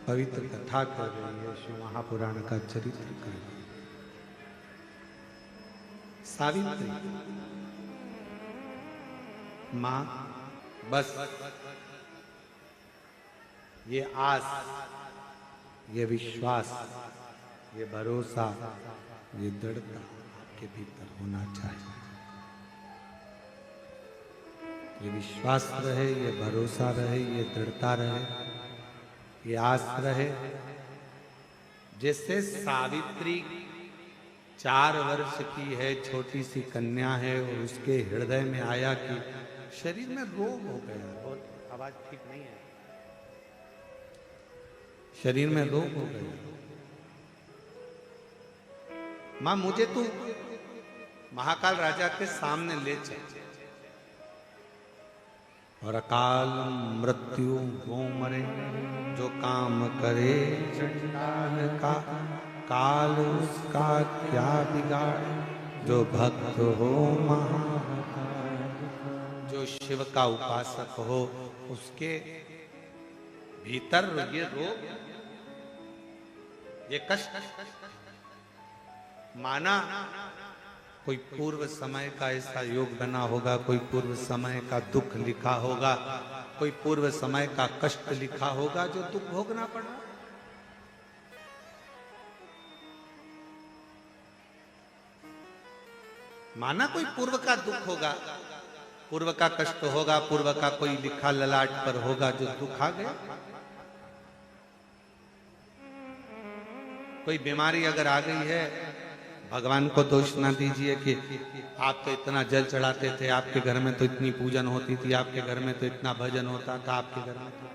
पवित्र कथा कर रही है, शिव महापुराण का चरित्र कर रही है। सावित्री मां, बस ये आस, ये विश्वास, ये भरोसा, ये दृढ़ता आपके भीतर होना चाहिए। ये विश्वास रहे, ये भरोसा रहे, ये दृढ़ता रहे, ये आस रहे। जैसे सावित्री 4 वर्ष की है, छोटी सी कन्या है, और उसके हृदय में आया कि शरीर में रोग हो गया। बहुत आवाज ठीक नहीं है। शरीर में रोग हो गया। मां, मुझे तू महाकाल राजा के सामने ले चल, और अकाल मृत्यु वो मरे, जो काम करे चंडाल का, काल उसका क्या बिगाड़े, जो भक्त हो महाकाल, जो शिव का उपासक हो, उसके भीतर ये रोग, ये कष्ट माना कोई पूर्व समय का ऐसा योग बना होगा, कोई पूर्व समय का दुख लिखा होगा, कोई पूर्व समय का कष्ट लिखा होगा, जो दुख भोगना पड़ा। माना कोई पूर्व का दुख होगा, पूर्व का कष्ट होगा, पूर्व का कोई लिखा ललाट पर होगा, जो दुख आ गया। कोई बीमारी अगर आ गई है, भगवान को दोष ना दीजिए कि आप तो इतना जल चढ़ाते थे, आपके घर में तो इतनी पूजन होती थी, आपके घर में तो इतना भजन होता था, आपके घर में तो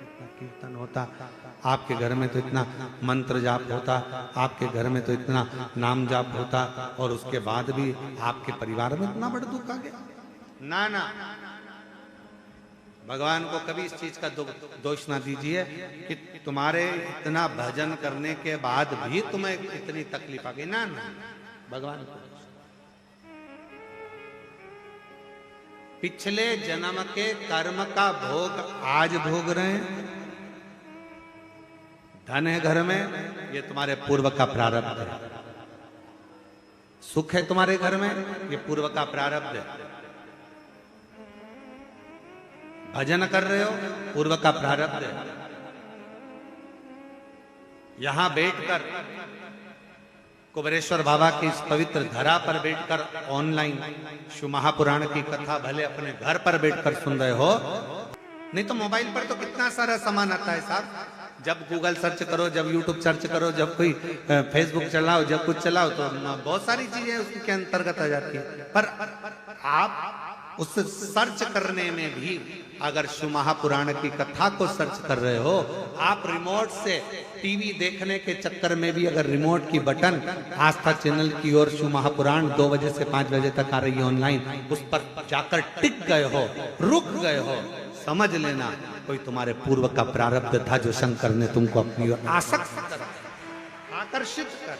इतना कीर्तन होता, आपके घर में तो इतना मंत्र जाप होता, आपके घर में तो इतना नाम जाप होता, और उसके बाद भी आपके परिवार में इतना बड़ा दुख आ गया। ना ना, भगवान को कभी इस चीज का दोष ना दीजिए कि तुम्हारे इतना भजन करने के बाद भी तुम्हें इतनी तकलीफ आ गई। ना ना, भगवान को पिछले जन्म के कर्म का भोग आज भोग रहे हैं। धन है घर में, ये तुम्हारे पूर्व का प्रारब्ध है। सुख है तुम्हारे घर में, ये पूर्व का प्रारब्ध है। भजन कर रहे हो, पूर्व का प्रारब्ध है। यहां बैठकर कुबेरेश्वर बाबा की इस पवित्र धरा पर बैठकर ऑनलाइन शिव महापुराण की कथा भले अपने घर पर बैठकर सुन रहे हो, नहीं तो मोबाइल पर तो कितना सारा सामान आता है साहब। जब गूगल सर्च करो, जब यूट्यूब सर्च करो, जब कोई फेसबुक चलाओ, जब कुछ चलाओ, तो बहुत सारी चीजें उसके अंतर्गत आ जाती है। पर आप उस सर्च करने में भी अगर शिव महापुराण की कथा को सर्च कर रहे हो, आप रिमोट से टीवी देखने के चक्कर में भी अगर रिमोट की बटन आस्था चैनल की ओर शिव महापुराण 2 बजे से 5 बजे तक आ रही है ऑनलाइन, उस पर जाकर टिक गए हो, रुक गए हो, समझ लेना कोई तुम्हारे पूर्व का प्रारब्ध था, जो शंकर ने तुमको अपनी ओर आसक्त कर, आकर्षित कर,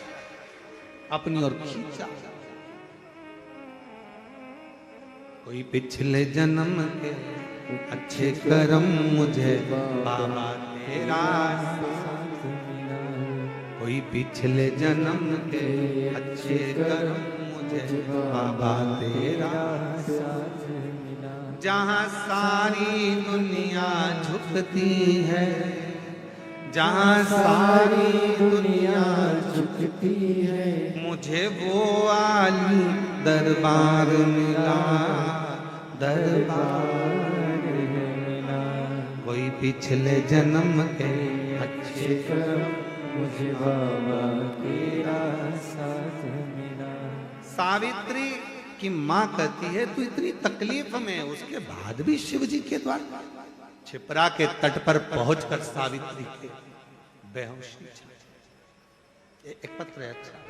अपनी ओर खींचा। कोई पिछले जन्म के अच्छे कर्म मुझे बाबा तेरा, कोई पिछले जन्म के अच्छे कर्म मुझे बाबा तेरा, जहाँ सारी दुनिया झुकती है, जहाँ सारी दुनिया झुकती है, मुझे वो आली दरबार मिला, दरबार मिला। कोई पिछले जन्म के अच्छे कर्म मुझे बाबा तेरा साथ मिला। सावित्री की माँ कहती है तू इतनी तकलीफ में, उसके बाद भी शिव जी के द्वारा छिपरा के तट पर पहुंचकर सावित्री के बेहोशी। एक पत्र है, अच्छा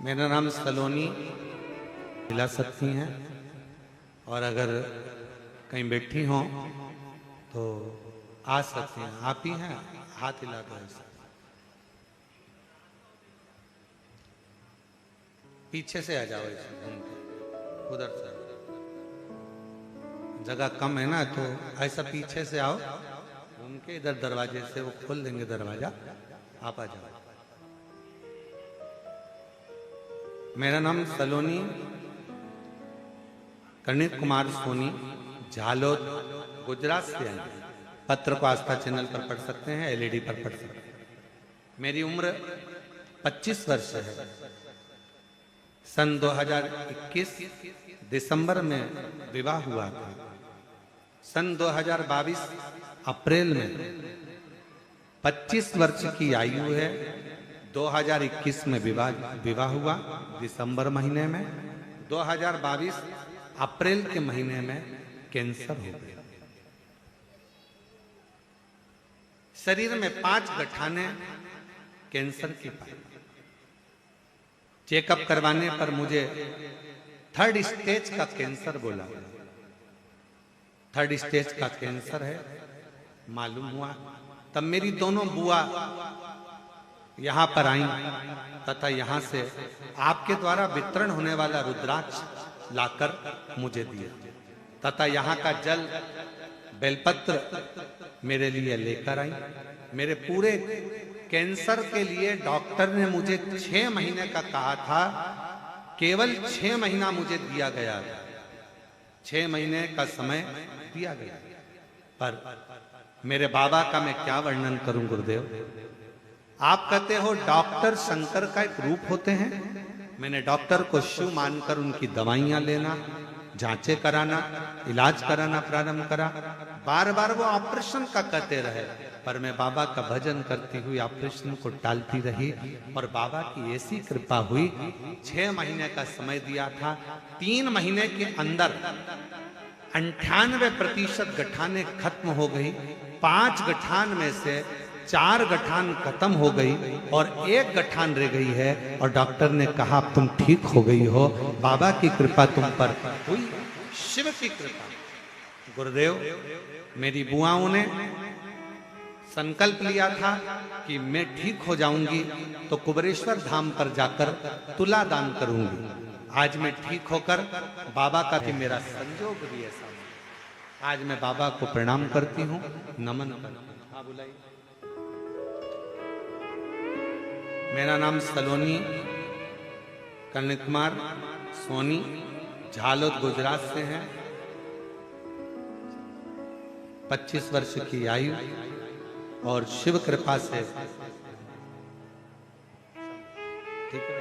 मेरा नाम सलोनी, मिला सकती हैं, और अगर कहीं बैठी हो तो आ सकती हैं। आप ही हैं, हाथ हिला दो ऐसा। पीछे से आ जाओ ऐसे घूम के, उधर से। जगह कम है ना, तो ऐसा पीछे से आओ, घूम के इधर दरवाजे से वो खोल देंगे दरवाजा, आप आ जाओ। मेरा नाम सलोनी कर्णित कुमार सोनी, झालोद गुजरात से है। पत्र को आस्था चैनल पर पढ़ सकते हैं, एलईडी पर पढ़ सकते हैं। मेरी उम्र 25 वर्ष है। सन 2021 दिसंबर में विवाह हुआ था। सन 2022 अप्रैल में 25 वर्ष की आयु है। 2021 में विवाह हुआ दिसंबर महीने में। 2022 अप्रैल के महीने में कैंसर हो गया। शरीर में 5 गठाने कैंसर की पाई। चेकअप करवाने पर मुझे 3rd स्टेज का कैंसर बोला। 3rd स्टेज का कैंसर है मालूम हुआ। तब मेरी दोनों बुआ यहां पर आई तथा यहां से आपके द्वारा वितरण होने वाला रुद्राक्ष लाकर मुझे दिया तथा यहां का जल बेलपत्र मेरे लिए लेकर आई। मेरे पूरे कैंसर के लिए डॉक्टर ने मुझे 6 महीने का कहा था, केवल 6 महीना मुझे दिया गया। 6 महीने का समय दिया गया, पर मेरे बाबा का मैं क्या वर्णन करूं गुरुदेव। आप कहते हो डॉक्टर शंकर का एक रूप होते हैं। मैंने डॉक्टर को शिव मानकर उनकी दवाइयां लेना, जांचें कराना, इलाज कराना प्रारंभ करा। बार बार वो ऑपरेशन का कहते रहे, पर मैं बाबा का भजन करती हुई ऑपरेशन को टालती रही। और बाबा की ऐसी कृपा हुई, 6 महीने का समय दिया था, 3 महीने के अंदर 98% गठाने खत्म हो गई। 5 गठान में से 4 गठान खत्म हो गई और 1 गठान रह गई है। और डॉक्टर ने कहा अब तुम ठीक हो गई हो, बाबा की कृपा तुम पर हुई, शिव की कृपा। गुरुदेव, मेरी बुआओं ने संकल्प लिया था कि मैं ठीक हो जाऊंगी तो कुबेरेश्वर धाम पर जाकर तुला दान करूंगी। आज मैं ठीक होकर बाबा का भी मेरा संजोग भी ऐसा। आज मैं बाबा को प्रणाम करती हूँ, नमन करती हूँ। हाँ बुलाइए। मेरा नाम सलोनी कर्णित कुमार सोनी, झालोद गुजरात से है। 25 वर्ष की आयु और शिव कृपा से ठीक है।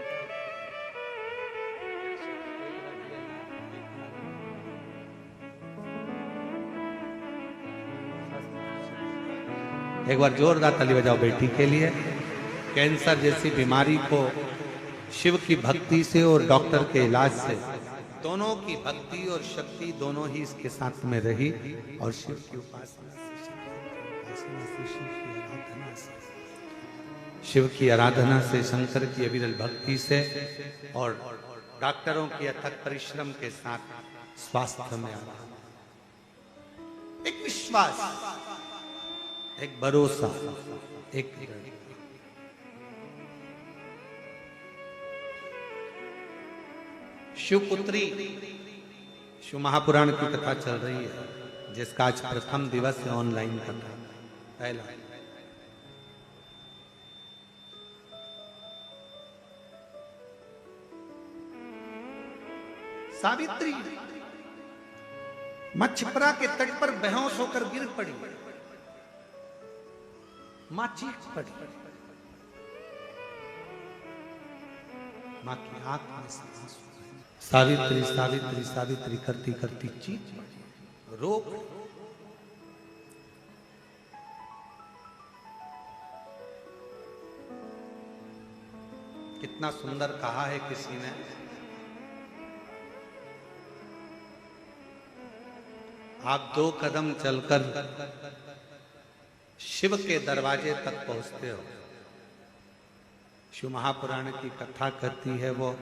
एक बार जोरदार ताली बजाओ बेटी के लिए। कैंसर जैसी बीमारी को शिव की भक्ति से और डॉक्टर के इलाज से, दोनों की भक्ति और शक्ति दोनों ही इसके साथ में रही। और शिव की उपासना से, शिव की आराधना से, शंकर की अविरल भक्ति से और डॉक्टरों की अथक परिश्रम के साथ स्वास्थ्य में आना, एक विश्वास, एक भरोसा, एक शिवपुत्री शिव महापुराण की कथा चल रही है, जिसका आज प्रथम दिवस है ऑनलाइन कथा पहला। सावित्री मां छिपरा के तट पर बेहोश होकर गिर पड़ी। मां चीख पड़ी। मां की आंख में से आंसू। सावित्री सावित्री सावित्री करती करती चीख पड़ी, रो पड़ी। कितना सुंदर कहा है किसी ने, आप 2 कदम चलकर शिव के दरवाजे तक पहुंचते हो। शिव महापुराण की कथा कहती है वो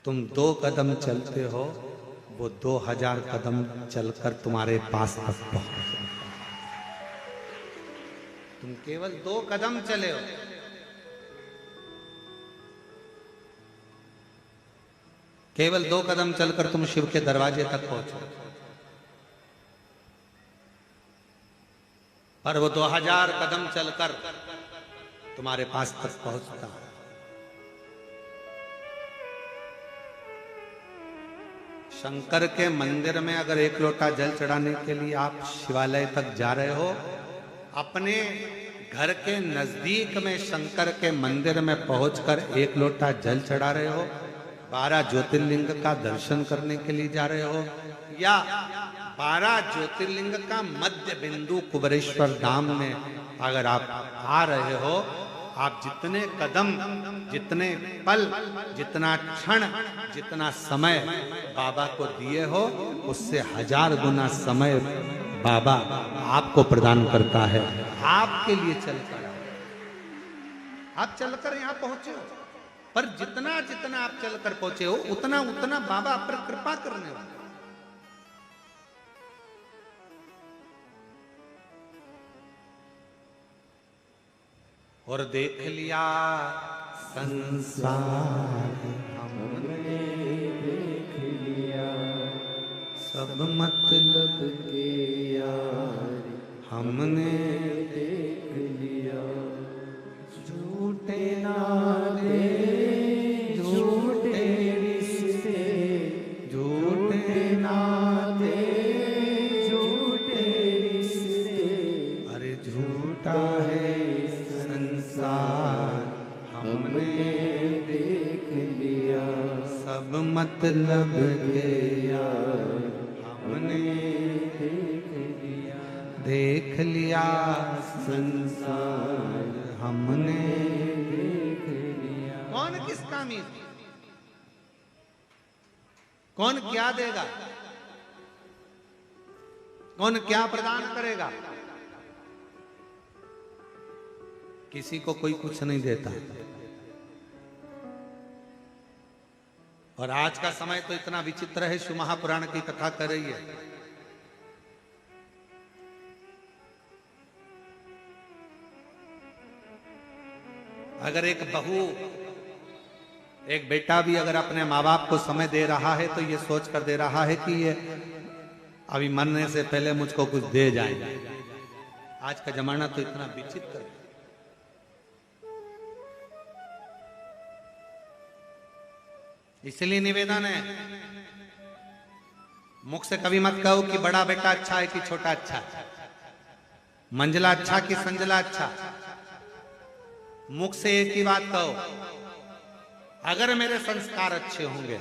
तुम 2 कदम चलते हो, वो 2000 कदम चलकर तुम्हारे पास तक पहुंचते। तुम केवल 2 कदम चले हो, केवल 2 कदम चलकर तुम शिव के दरवाजे तक पहुंचो। पर वो 2000 कदम चलकर तुम्हारे पास तक पहुंचता है। शंकर के मंदिर में अगर एक लोटा जल चढ़ाने के लिए आप शिवालय तक जा रहे हो, अपने घर के नजदीक में शंकर के मंदिर में पहुंचकर एक लोटा जल चढ़ा रहे हो, 12 ज्योतिर्लिंग का दर्शन करने के लिए जा रहे हो, या 12 ज्योतिर्लिंग का मध्य बिंदु कुबेरेश्वर धाम में अगर आप आ रहे हो, आप जितने कदम, जितने पल, जितना क्षण, जितना समय बाबा को दिए हो, उससे 1000 गुना समय बाबा आपको प्रदान करता है। आपके लिए चलकर आप चलकर यहां पहुंचे हो, पर जितना जितना आप चलकर पहुंचे हो, उतना उतना बाबा आप पर कृपा करने वाले। और देख लिया संसार हमने, देख लिया सब मतलब के यार हमने, देख लिया झूठे नाते झूठे रिश्ते, झूठे नाते झूठे रिश्ते, अरे झूठा है हमने देख लिया सब मतलब के यार हमने, देख लिया संसार हमने, देख लिया। कौन किस कामी, कौन क्या देगा, कौन क्या प्रदान करेगा? किसी को कोई कुछ नहीं देता। और आज का समय तो इतना विचित्र है, शिव महापुराण की कथा कर रही है। अगर एक बहू, एक बेटा भी अगर अपने माँ बाप को समय दे रहा है तो ये सोच कर दे रहा है कि ये अभी मरने से पहले मुझको कुछ दे जाएगा। आज का जमाना तो इतना विचित्र है। इसलिए निवेदन है, मुख से कभी मत कहो कि बड़ा बेटा अच्छा है कि छोटा अच्छा, मंजला अच्छा कि संजला अच्छा। मुख से एक ही बात कहो, अगर मेरे संस्कार अच्छे होंगे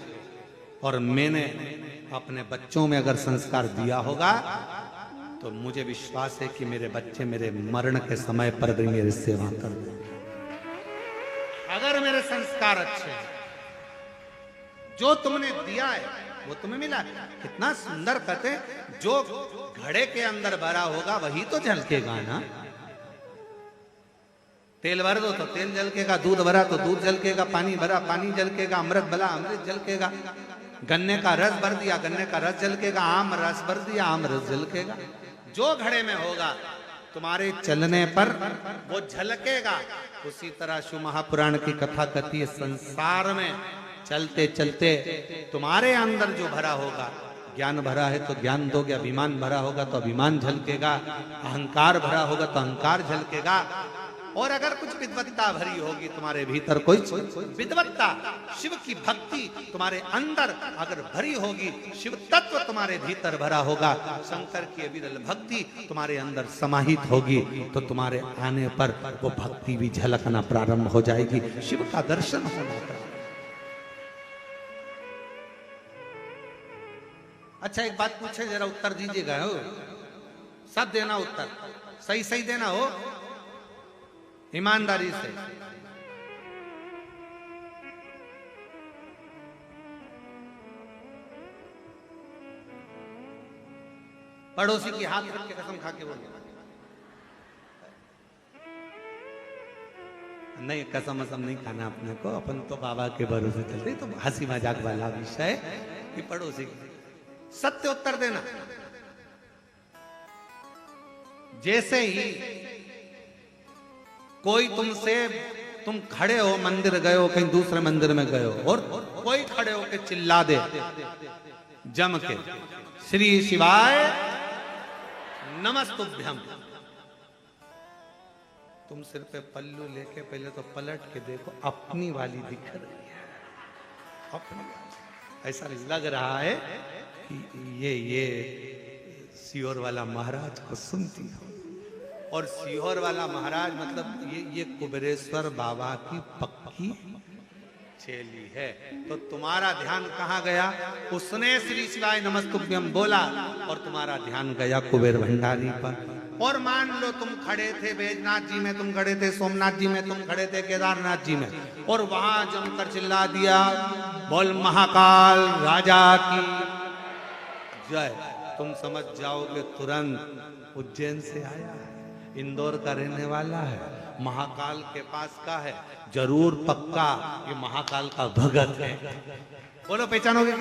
और मैंने अपने बच्चों में अगर संस्कार दिया होगा तो मुझे विश्वास है कि मेरे बच्चे मेरे मरण के समय पर भी मेरी सेवा कर देंगे। अगर मेरे संस्कार अच्छे हैं, जो तुमने दिया है वो तुम्हें मिला। कितना सुंदर कहते, जो घड़े के अंदर भरा होगा वही तो झलकेगा ना। तेल भर दो तो तेल झलकेगा, दूध भरा तो दूध झलकेगा, पानी भरा पानी झलकेगा, अमृत भरा अमृत झलकेगा, गन्ने का रस भर दिया गन्ने का रस झलकेगा, आम रस भर दिया आम रस झलकेगा। जो घड़े में होगा तुम्हारे चलने पर वो झलकेगा। उसी तरह शिव महापुराण की कथा कहती है, संसार में चलते चलते तुम्हारे अंदर जो भरा होगा, ज्ञान भरा है तो ज्ञान दोगे, अभिमान भरा होगा तो अभिमान झलकेगा, अहंकार भरा होगा तो अहंकार झलकेगा। और अगर कुछ विद्वत्ता भरी होगी तुम्हारे भीतर, कोई विद्वत्ता, शिव की भक्ति तुम्हारे अंदर अगर भरी होगी, शिव तत्व तुम्हारे भीतर भरा होगा, शंकर की विरल भक्ति तुम्हारे अंदर समाहित होगी, तो तुम्हारे आने पर वो भक्ति भी झलकना प्रारंभ हो जाएगी, शिव का दर्शन होना। अच्छा एक बात पूछे, जरा उत्तर दीजिएगा। हो सब देना उत्तर, सही सही देना हो, ईमानदारी से। पड़ोसी की हाथ रख के कसम खा के बोलिए। नहीं, कसम असम नहीं खाना अपने को, अपन तो बाबा के भरोसे चलते। तो हंसी मजाक वाला विषय कि पड़ोसी की सत्य उत्तर देना। जैसे ही कोई तुमसे, तुम खड़े हो, मंदिर गए हो, कहीं दूसरे मंदिर में गए हो, और कोई खड़े हो के चिल्ला दे जम के, श्री शिवाय नमस्तुभ्यम, तुम सिर पे पल्लू लेके पहले तो पलट के देखो, अपनी वाली दिख रही है, अपनी वाली। ऐसा लग रहा है कि ये सीहोर वाला महाराज को सुनती हो। और सीहोर वाला महाराज मतलब ये कुबेरेश्वर बाबा की पक्की चेली है। तो तुम्हारा ध्यान कहाँ गया? उसने श्री शिवाय नमस्तुभ्यम बोला और तुम्हारा ध्यान गया कुबेर भंडारी पर। और मान लो तुम खड़े थे बैजनाथ जी में, तुम खड़े थे सोमनाथ जी में, तुम खड़े थे केदारनाथ जी में, और वहां जमकर चिल्ला दिया बोल महाकाल राजा की जय, तुम समझ जाओगे तुरंत उज्जैन से आया है, इंदौर का रहने वाला है, महाकाल के पास का है, जरूर पक्का ये महाकाल का भगत है। बोलो पहचानोगे?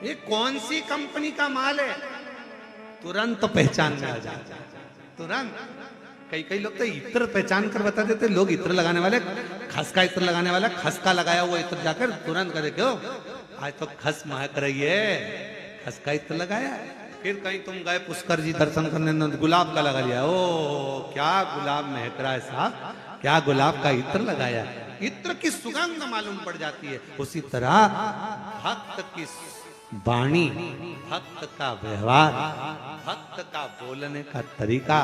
ये कौन सी कंपनी का माल है? तुरंत पहचान में आ जाता, तुरंत। कई लोग तो इत्र पहचान कर बता देते, लोग इत्र लगाने वाले, खस का इत्र लगाने वाला, खस का लगाया हुआ इत्र जाकर तुरंत करे, क्यों आज तो खस महक रही है, खस का इत्र लगाया। फिर कहीं तुम गए पुष्कर जी दर्शन करने, गुलाब का लगा लिया, ओ क्या गुलाब महक रहा है साहब, क्या गुलाब का इत्र लगाया। इत्र की सुगंध मालूम पड़ जाती है। उसी तरह भक्त की वाणी, भक्त का व्यवहार, भक्त का बोलने का तरीका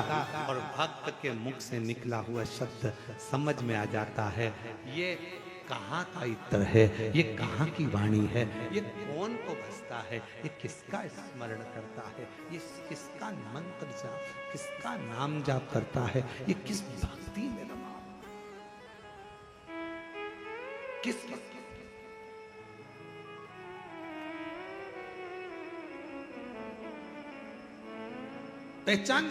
और भक्त के मुख से निकला हुआ शब्द समझ में आ जाता है। ये कहाँ का इत्र है, ये कहाँ की वाणी है, ये कौन को भसता है, ये किसका स्मरण करता है, ये किसका मंत्र जाप, किसका नाम जाप करता है, ये किस भक्ति में रमा, किस पहचान।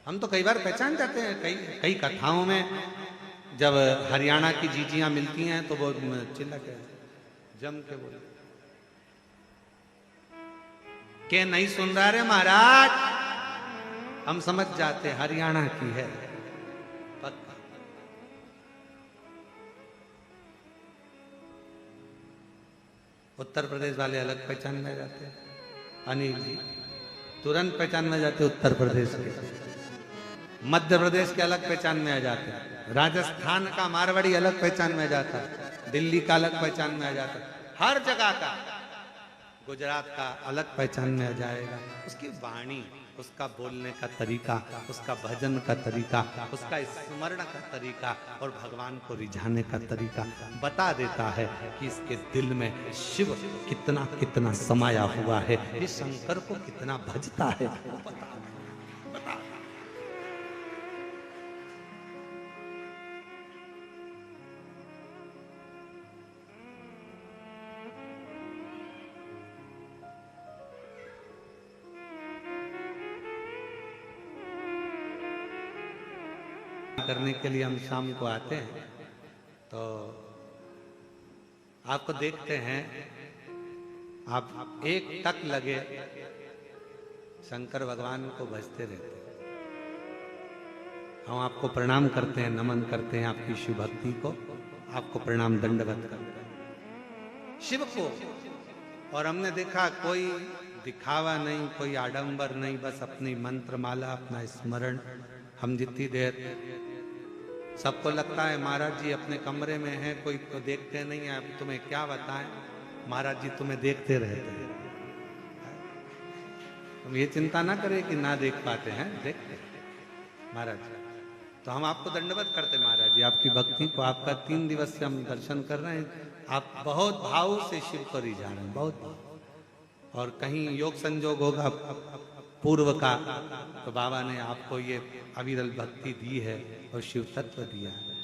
हम तो कई बार पहचान जाते हैं, कई कथाओं में जब हरियाणा की जीजियां मिलती हैं तो वो चिल्ला के जम के बोले के नहीं सुन रहा रे महाराज, हम समझ जाते हरियाणा की है पक्का। उत्तर प्रदेश वाले अलग पहचान में जाते हैं, अनिल जी तुरंत पहचान में जाते उत्तर प्रदेश के, मध्य प्रदेश के अलग पहचान में आ जाते हैं, राजस्थान का मारवाड़ी अलग पहचान में आ जाता है, दिल्ली का अलग पहचान में आ जाता है, हर जगह का, गुजरात का अलग पहचान में आ जाएगा। उसकी वाणी, उसका बोलने का तरीका, उसका भजन का तरीका, उसका स्मरण का तरीका और भगवान को रिझाने का तरीका बता देता है कि इसके दिल में शिव कितना कितना समाया हुआ है, ये शंकर को कितना भजता है, वो बता। करने के लिए हम शाम को आते हैं तो आपको देखते हैं, आप एक टक लगे शंकर भगवान को भजते रहते हैं। हम आपको प्रणाम करते हैं, नमन करते हैं आपकी शिव भक्ति को, आपको प्रणाम दंडवत करते हैं शिव को। और हमने देखा कोई दिखावा नहीं, कोई आडंबर नहीं, बस अपनी मंत्र माला, अपना स्मरण। हम जितनी देर सबको लगता है महाराज जी अपने कमरे में हैं, कोई तो देखते नहीं है, अब तुम्हें क्या बताएं, महाराज जी तुम्हें देखते रहते हैं। तुम ये चिंता ना करें कि ना देख पाते हैं, देखते महाराज जी। तो हम आपको दंडवत करते महाराज जी, आपकी भक्ति को, आपका 3 दिवस से हम दर्शन कर रहे हैं, आप बहुत भाव से शिव को रिझा रहे हैं, बहुत। और कहीं योग संजोग होगा पूर्व का तो बाबा ने आपको ये अविरल भक्ति दी है और शिव तत्व दिया है।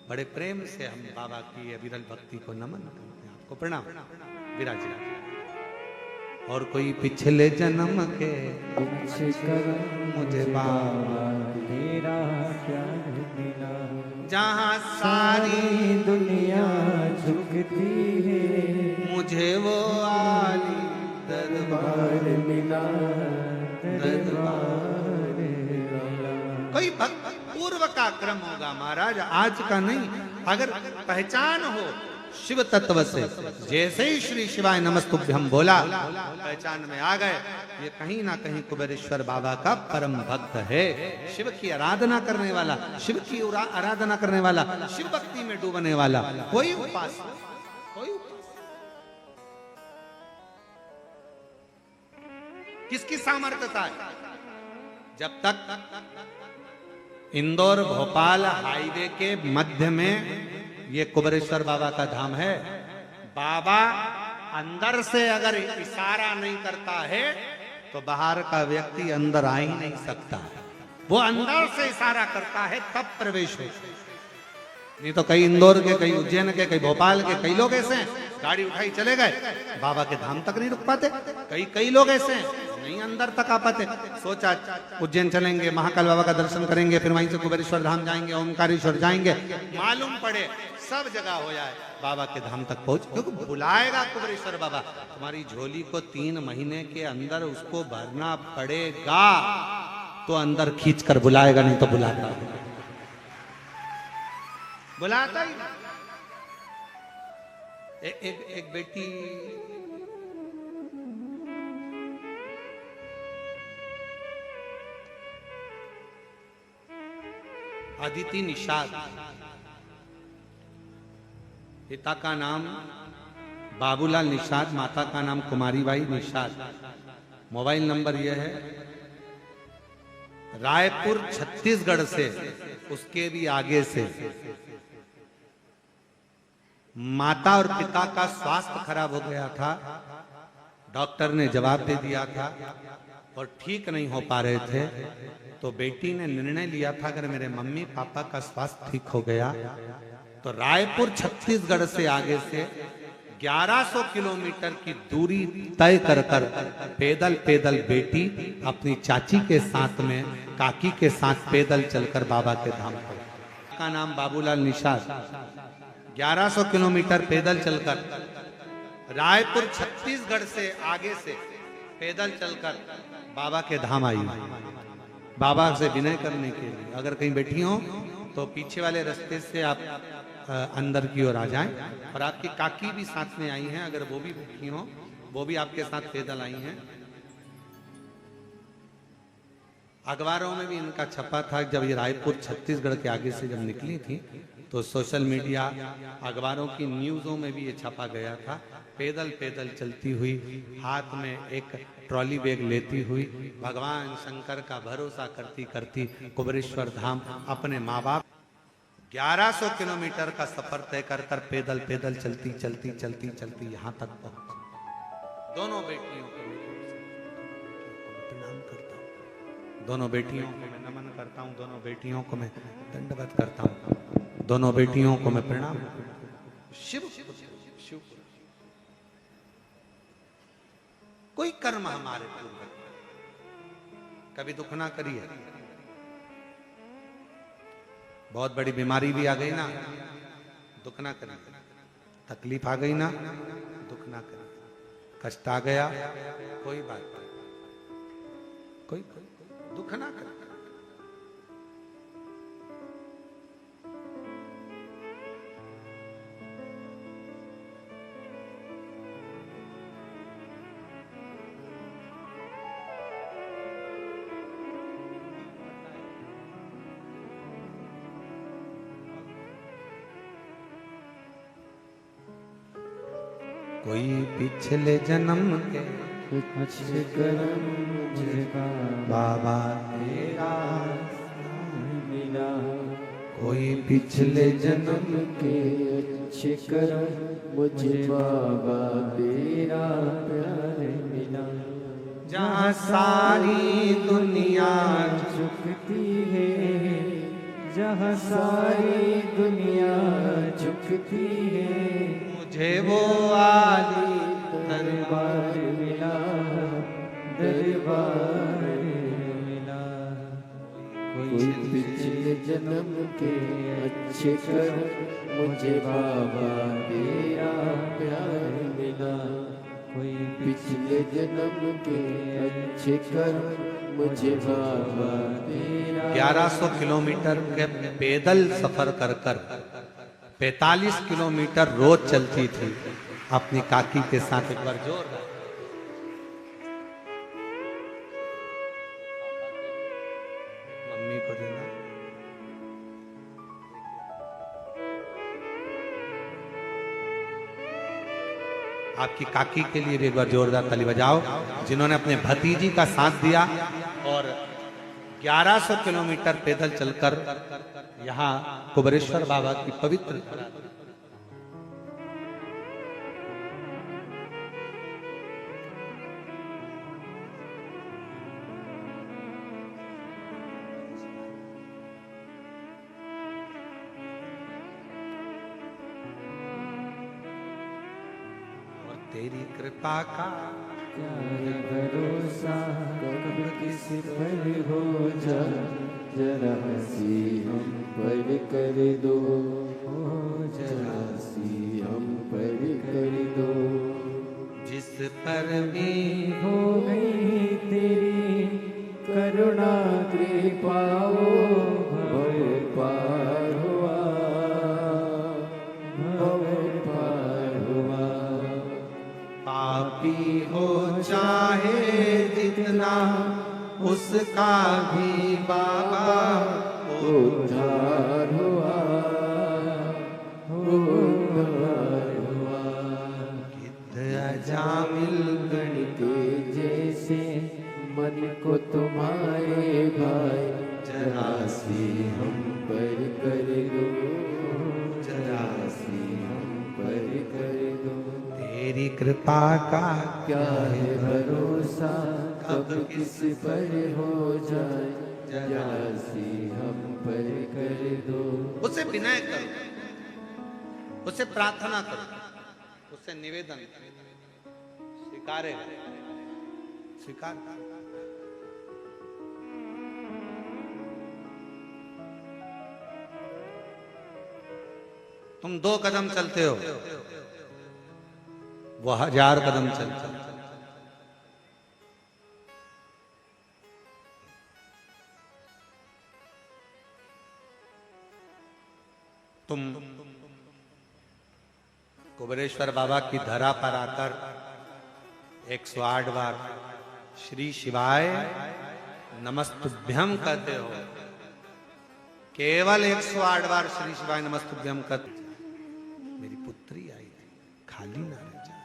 बड़े प्रेम से हम बाबा की अविरल भक्ति को नमन करते हैं, आपको प्रणाम। विराजिए। और कोई पिछले जन्म के मुझे बाबा तेरा प्यार मिला, जहाँ सारी दुनिया झुकती है, मुझे वो आली दरबार मिला, दरबार मिला। कोई भक्त पूर्व का क्रम होगा महाराज, आज का नहीं। अगर पहचान हो शिव तत्व से, जैसे ही श्री शिवाय नमस्तुभ्यम बोला, पहचान में आ गए, ये कहीं ना कहीं कुबेरेश्वर बाबा का परम भक्त है। शिव की आराधना करने वाला, शिव की आराधना करने वाला, शिव भक्ति में डूबने वाला कोई उपासक, कोई किसकी सामर्थ्यता है? जब तक इंदौर भोपाल हाईवे के मध्य में ये कुबेरेश्वर बाबा का धाम है, बाबा अंदर से अगर इशारा नहीं करता है तो बाहर का व्यक्ति अंदर आ ही नहीं सकता। वो अंदर से इशारा करता है तब प्रवेश हो। नहीं तो कई इंदौर के, कई उज्जैन के, कई भोपाल के कई लोग ऐसे हैं, गाड़ी उठाई चले गए, बाबा के धाम तक नहीं रुक पाते। कई लोग ऐसे हैं, नहीं अंदर तक आ पाते। सोचा उज्जैन चलेंगे, महाकाल बाबा का दर्शन करेंगे, फिर वहीं से कुबेरेश्वर धाम जाएंगे, ओमकारेश्वर जाएंगे, मालूम पड़े सब जगह हो जाए, बाबा के धाम तक पहुंच, क्योंकि बुलाएगा कुबेरेश्वर बाबा। तुम्हारी झोली को 3 महीने के अंदर उसको भरना पड़ेगा, तो अंदर खींच कर बुलाएगा, नहीं तो बुलाता ही। एक बेटी अदिति निषाद, पिता का नाम बाबूलाल निषाद, माता का नाम कुमारीबाई निषाद। मोबाइल नंबर यह है, रायपुर छत्तीसगढ़ से, उसके भी आगे से। माता और पिता का स्वास्थ्य खराब हो गया था, डॉक्टर ने जवाब दे दिया था और ठीक नहीं हो पा रहे थे, तो बेटी ने निर्णय लिया था अगर मेरे मम्मी पापा का स्वास्थ्य ठीक हो गया तो रायपुर छत्तीसगढ़ से आगे से 1100 किलोमीटर की दूरी तय कर पैदल बेटी अपनी चाची के साथ में, काकी के साथ पैदल चलकर बाबा के धाम पर। का नाम बाबूलाल निषाद, 1100 किलोमीटर पैदल चलकर रायपुर छत्तीसगढ़ से आगे से पैदल चलकर बाबा के धाम आई, बाबा से विनय करने के लिए। अगर कहीं बैठी हो तो पीछे वाले रास्ते से आप अंदर की ओर आ जाएं, और आपकी काकी भी साथ में आई हैं, अगर वो भी बैठी हो, वो भी आपके साथ पैदल आई हैं। अखबारों में भी इनका छपा था, जब ये रायपुर छत्तीसगढ़ के आगे से जब निकली थी तो सोशल मीडिया, अखबारों की न्यूज़ों में भी ये छपा गया था। पैदल चलती हुई, हाथ में एक ट्रॉली बैग लेती हुई, भगवान शंकर का भरोसा करती करती कुबेरेश्वर धाम अपने माँ बाप 1100 किलोमीटर का सफर तय कर पैदल चलती यहाँ तक पहुंच। दोनों बेटियों को प्रणाम करता हूँ, दोनों बेटियों को मैं नमन करता हूँ, दोनों बेटियों को मैं दंडवत करता हूँ, दोनों बेटियों को मैं प्रणाम। शिव कोई कर्म हमारे पूर्व कभी दुख ना करिए। बहुत बड़ी बीमारी भी आ गई ना, दुख ना करिए। तकलीफ आ गई ना, दुख ना करिए। कष्ट आ गया, कोई बात नहीं, कोई दुख ना करिए। कोई पिछले जन्म के अच्छे कर्म मुझे बाबा तेरा मिला, कोई पिछले जन्म के अच्छे कर्म मुझे बाबा तेरा प्यार मिला। जहाँ सारी दुनिया झुकती है, जहाँ सारी दुनिया झुकती है, मुझे वो आली दरबार मिला, दरबार मिला। कोई पिछले जन्म के अच्छे कर्म मुझे बाबा तेरा प्यार मिला, कोई पिछले जन्म के अच्छे कर्म मुझे बाबा तेरा 1100 किलोमीटर के पैदल सफर कर 45 किलोमीटर रोज चलती थी अपनी काकी के साथ। एक बार जोर मम्मी को देना। आपकी काकी के लिए भी एक बार जोरदार ताली बजाओ, जिन्होंने अपने भतीजी का साथ दिया और 1100 किलोमीटर पैदल चलकर यहाँ कुबेरेश्वर बाबा की पवित्र और तेरी कृपा का क्या है भरोसा कब किस पर हो जाए, जरा सी हम पर कर दो, जरा सी हम पर कर दो। जिस पर भी हो गई तेरी करुणा कृपा भव पार हुआ, भव पार हुआ। पापी हो चाहे जितना उसका भी बाबा उद्धार हुआ, उद्धार हुआ। गिद्ध अजामिल गणित जैसे मन को तुम्हारे भाई, जरा सी हम पर कर दो, जरा सी हम पर कर दो। तेरी कृपा का क्या है भरोसा कब किस पर हो जाए, जरा सी हम पर कर दो। उसे विनय करो, उसे प्रार्थना करो, उसे निवेदन स्वीकारे स्वीकार। तुम 2 कदम चलते हो, वो 1000 कदम चलता। तुम कुबेरेश्वर बाबा की धरा पर आकर 108 बार श्री शिवाय नमस्तुभ्यम कहते हो। केवल 108 बार श्री शिवाय नमस्तुभ्यम कहते। मेरी पुत्री आई थी, खाली ना रह जाए,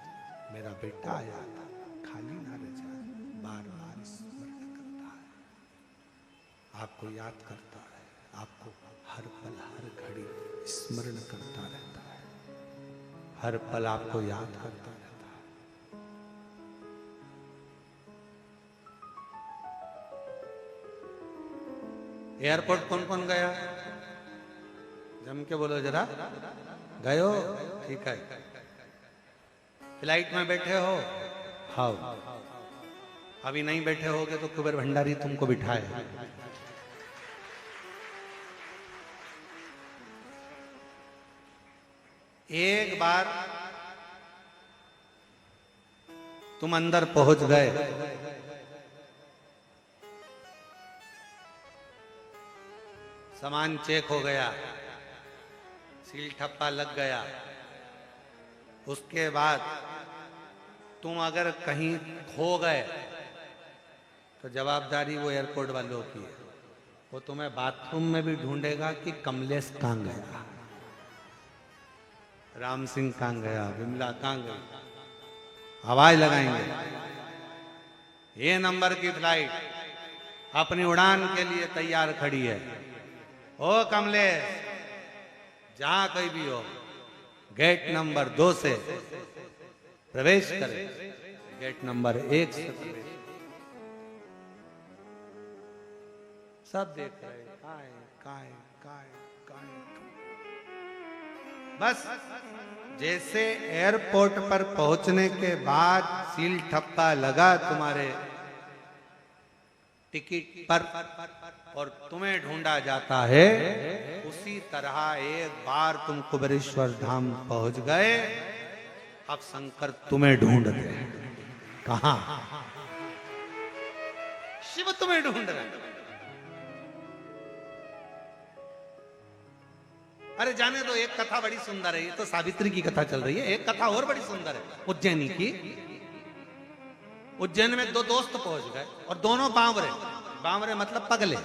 मेरा बेटा आया था, खाली ना रह जाए। बार बार स्मरण करता है, आपको याद करता है, आपको हर पल हर घड़ी स्मरण करता रहता है, हर पल आपको याद करता रहता है। एयरपोर्ट कौन कौन गया? जम के बोलो जरा। गए हो? ठीक है। फ्लाइट में बैठे हो? हाँ। अभी नहीं बैठे होगे तो कुबेर भंडारी तुमको बिठाए। एक बार तुम अंदर पहुंच गए, सामान चेक हो गया, सील ठप्पा लग गया, उसके बाद तुम अगर कहीं खो गए तो जवाबदारी वो एयरपोर्ट वालों की है। वो तुम्हें बाथरूम में भी ढूंढेगा कि कमलेश कहाँ गया, राम सिंह कहाँ गया, विमला कहाँ गई, आवाज लगाएंगे। ये नंबर की फ्लाइट अपनी उड़ान के लिए तैयार खड़ी है। ओ कमलेश, जहां कहीं भी हो, गेट नंबर 2 से प्रवेश करे, गेट नंबर 1 से प्रवेश। सब देख रहे, काय काय काय। बस जैसे एयरपोर्ट पर पहुंचने के बाद सील ठप्पा लगा तुम्हारे टिकट पर और तुम्हें ढूंढा जाता है, उसी तरह एक बार तुम कुबेरेश्वर धाम पहुंच गए, अब शंकर तुम्हें ढूंढ रहे। कहां? शिव तुम्हें ढूंढ रहा है। अरे जाने दो, एक कथा बड़ी सुंदर है, ये तो सावित्री की कथा चल रही है, एक कथा और बड़ी सुंदर है उज्जैनी की। उज्जैन में दो दोस्त पहुंच गए और दोनों बावरे, बावरे मतलब पगले,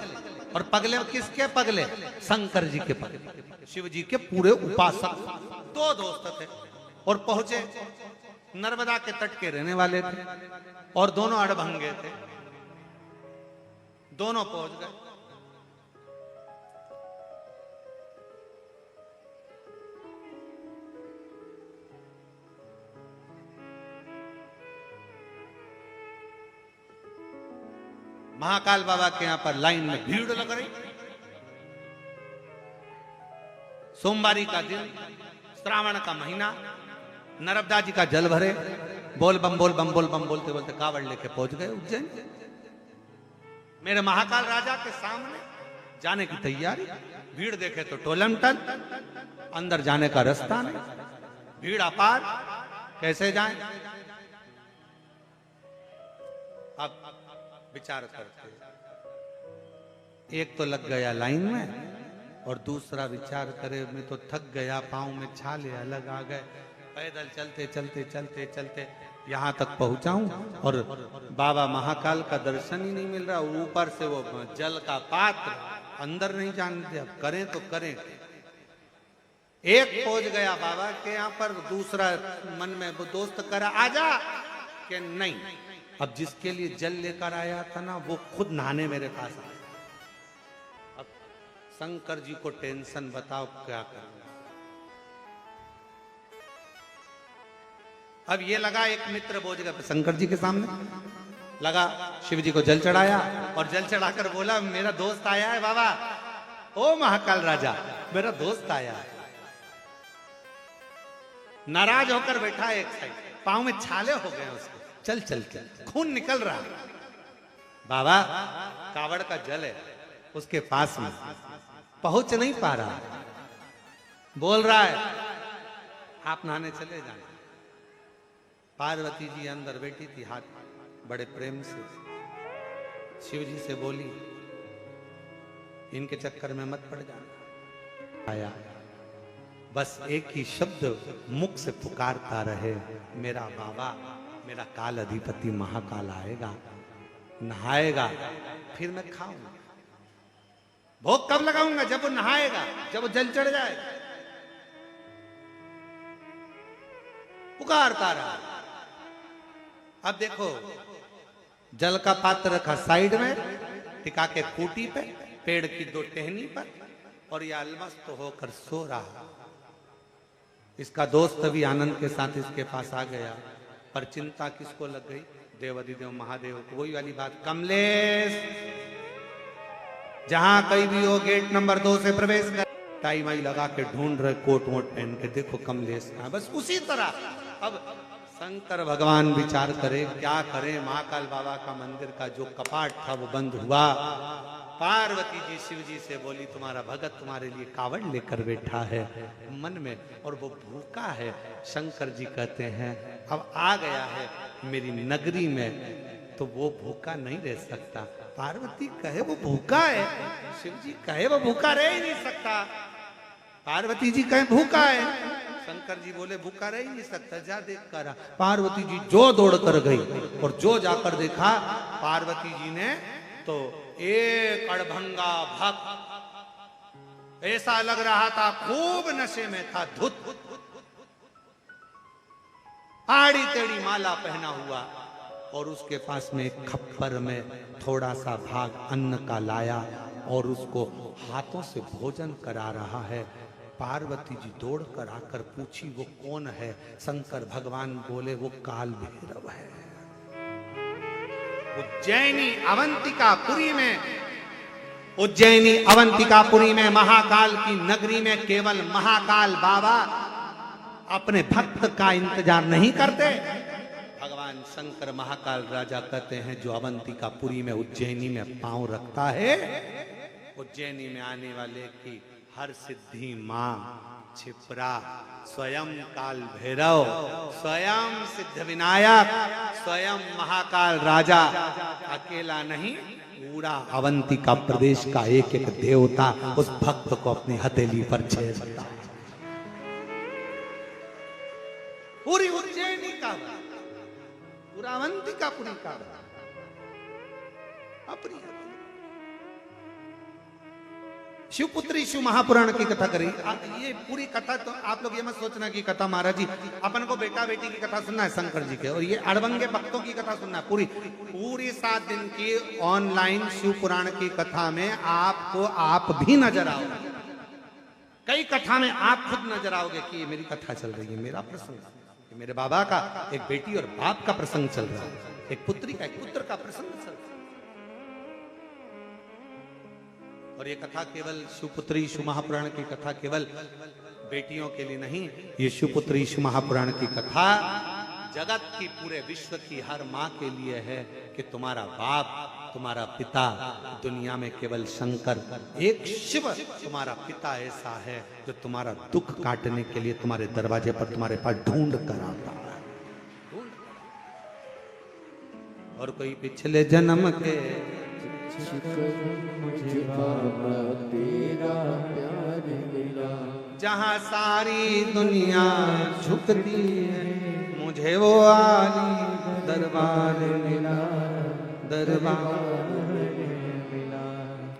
और पगले किसके पगले? शंकर जी के पगले, शिव जी के पूरे उपासक। दो दोस्त थे और पहुंचे, नर्मदा के तट के रहने वाले थे और दोनों अड़भंगे थे। दोनों पहुंच गए, महाकाल बाबा के यहां पर लाइन में भीड़ लग रही। सोमवारी का दिन, श्रावण का महीना, नर्मदा जी का जल भरे, बोल बम बोल बम बोल बम बोलते बोलते कावड़ लेके पहुंच गए उज्जैन। मेरे महाकाल राजा के सामने जाने की तैयारी। भीड़ देखे तो टोलम टन, अंदर जाने का रास्ता नहीं, भीड़ अपार, कैसे जाएं? अब विचार करते, एक तो लग गया लाइन में और दूसरा विचार करे मैं तो थक गया, पांव में छाले अलग आ गए, पैदल चलते चलते चलते चलते यहां तक पहुंचाऊं और बाबा महाकाल का दर्शन ही नहीं मिल रहा, ऊपर से वो जल का पात्र, अंदर नहीं जानते, अब करें तो करें। एक पहुंच गया बाबा के यहाँ पर, दूसरा मन में वो दोस्त करा आजा कि नहीं, अब जिसके लिए जल लेकर आया था ना वो खुद नहाने मेरे पास आया। अब शंकर जी को टेंशन, बताओ क्या करना। अब ये लगा एक मित्र बोझ गया शंकर जी के सामने, लगा शिव जी को जल चढ़ाया और जल चढ़ाकर बोला मेरा दोस्त आया है बाबा, ओ महाकाल राजा मेरा दोस्त आया है। नाराज होकर बैठा एक साइड, पांव में छाले हो गए उसके, चल चल चल खून निकल रहा। बाबा कावड़ का जल है उसके पास में, पहुंच नहीं पा रहा, बोल रहा है आप नहाने चले जाना। पार्वती जी अंदर बैठी थी, हाथ बड़े प्रेम से शिव जी से बोली इनके चक्कर में मत पड़ जाना। आया बस एक ही शब्द मुख से पुकारता रहे, मेरा बाबा, मेरा काल अधिपति महाकाल आएगा, नहाएगा, फिर मैं खाऊंगा। भोग कब लगाऊंगा? जब वो नहाएगा, जब वो जल चढ़ जाएगा। पुकारता रहा। अब देखो जल का पात्र रखा साइड में, टिका के खूंटी पे, पेड़ की दो टहनी पर, और ये अलमस्त होकर सो रहा। इसका दोस्त भी आनंद के साथ इसके पास आ गया, पर चिंता किसको लग गई? देवाधिदेव महादेव को। वही वाली बात, कमलेश जहां कहीं भी हो गेट नंबर 2 से प्रवेश कर, टाइम आई लगा के ढूंढ रहे कोट वोट पहन के, देखो कमलेश कहां। बस उसी तरह अब शंकर भगवान विचार करे क्या करे। महाकाल बाबा का मंदिर का जो कपाट था वो बंद हुआ। पार्वती जी शिव जी से बोली तुम्हारा भगत तुम्हारे लिए कावड़ लेकर बैठा है मन में, और वो भूखा है। शंकर जी कहते हैं अब आ गया है मेरी नगरी में तो वो भूखा नहीं रह सकता। पार्वती कहे वो भूखा है, शिव जी कहे वो भूखा रह ही नहीं सकता। पार्वती जी कहे भूखा है, शंकर जी बोले भूखा रह ही नहीं सकता, जा देख कर। पार्वती जी जो दौड़ कर गई और जो जाकर देखा, पार्वती जी ने तो एक अड़भंगा भक्त ऐसा लग रहा था खूब नशे में था, धुत आड़ी टेढ़ी माला पहना हुआ, और उसके पास में एक खप्पर में थोड़ा सा भाग अन्न का लाया और उसको हाथों से भोजन करा रहा है। पार्वती जी दौड़ कर आकर पूछी वो कौन है? शंकर भगवान बोले वो काल भैरव है। उज्जैनी अवंतिकापुरी में, उज्जैनी अवंतिकापुरी में महाकाल की नगरी में केवल महाकाल बाबा अपने भक्त का इंतजार नहीं करते। भगवान शंकर महाकाल राजा कहते हैं जो अवंतिकापुरी में उज्जैनी में पांव रखता है, उज्जैनी में आने वाले की हर सिद्धि मां क्षिप्रा स्वयं काल भैरव, स्वयं सिद्ध विनायक, स्वयं महाकाल राजा अकेला नहीं, पूरा अवंतिका प्रदेश का एक एक देवता उस भक्त को अपनी हथेली पर छेड़ता। पूरी उज्जैनी का, पूरा अवंतिकापुरी का अपनी शिवपुत्री शिव महापुराण की कथा करी। ये पूरी कथा तो आप लोग ये मत सोचना कि कथा महाराज जी अपन को बेटा बेटी की कथा सुनना है शंकर जी के, और ये अड़बंगे भक्तों की कथा सुनना है। पूरी 7 दिन की ऑनलाइन शिव पुराण की कथा में आपको आप भी नजर आओगे। कई कथा में आप खुद नजर आओगे कि ये मेरी कथा चल रही है, मेरा प्रसंग, ये मेरे बाबा का, एक बेटी और बाप का प्रसंग चल रहा है, एक पुत्री का एक पुत्र का प्रसंग चल रहा है। और ये कथा केवल शिवपुत्री शिव महापुराण की कथा केवल बेटियों के लिए नहीं, ये शिवपुत्री शिव महापुराण की कथा जगत की, पूरे विश्व की हर माँ के लिए है कि तुम्हारा बाप, तुम्हारा पिता, दुनिया में केवल शंकर, एक शिव तुम्हारा पिता ऐसा है जो तुम्हारा दुख काटने के लिए तुम्हारे दरवाजे पर तुम्हारे पास ढूंढ कर आता है। और कोई पिछले जन्म के मुझे बाबा तेरा प्यार मिला, जहाँ सारी दुनिया झुकती है, मुझे वो आली दरबार मिला, दरबार मिला।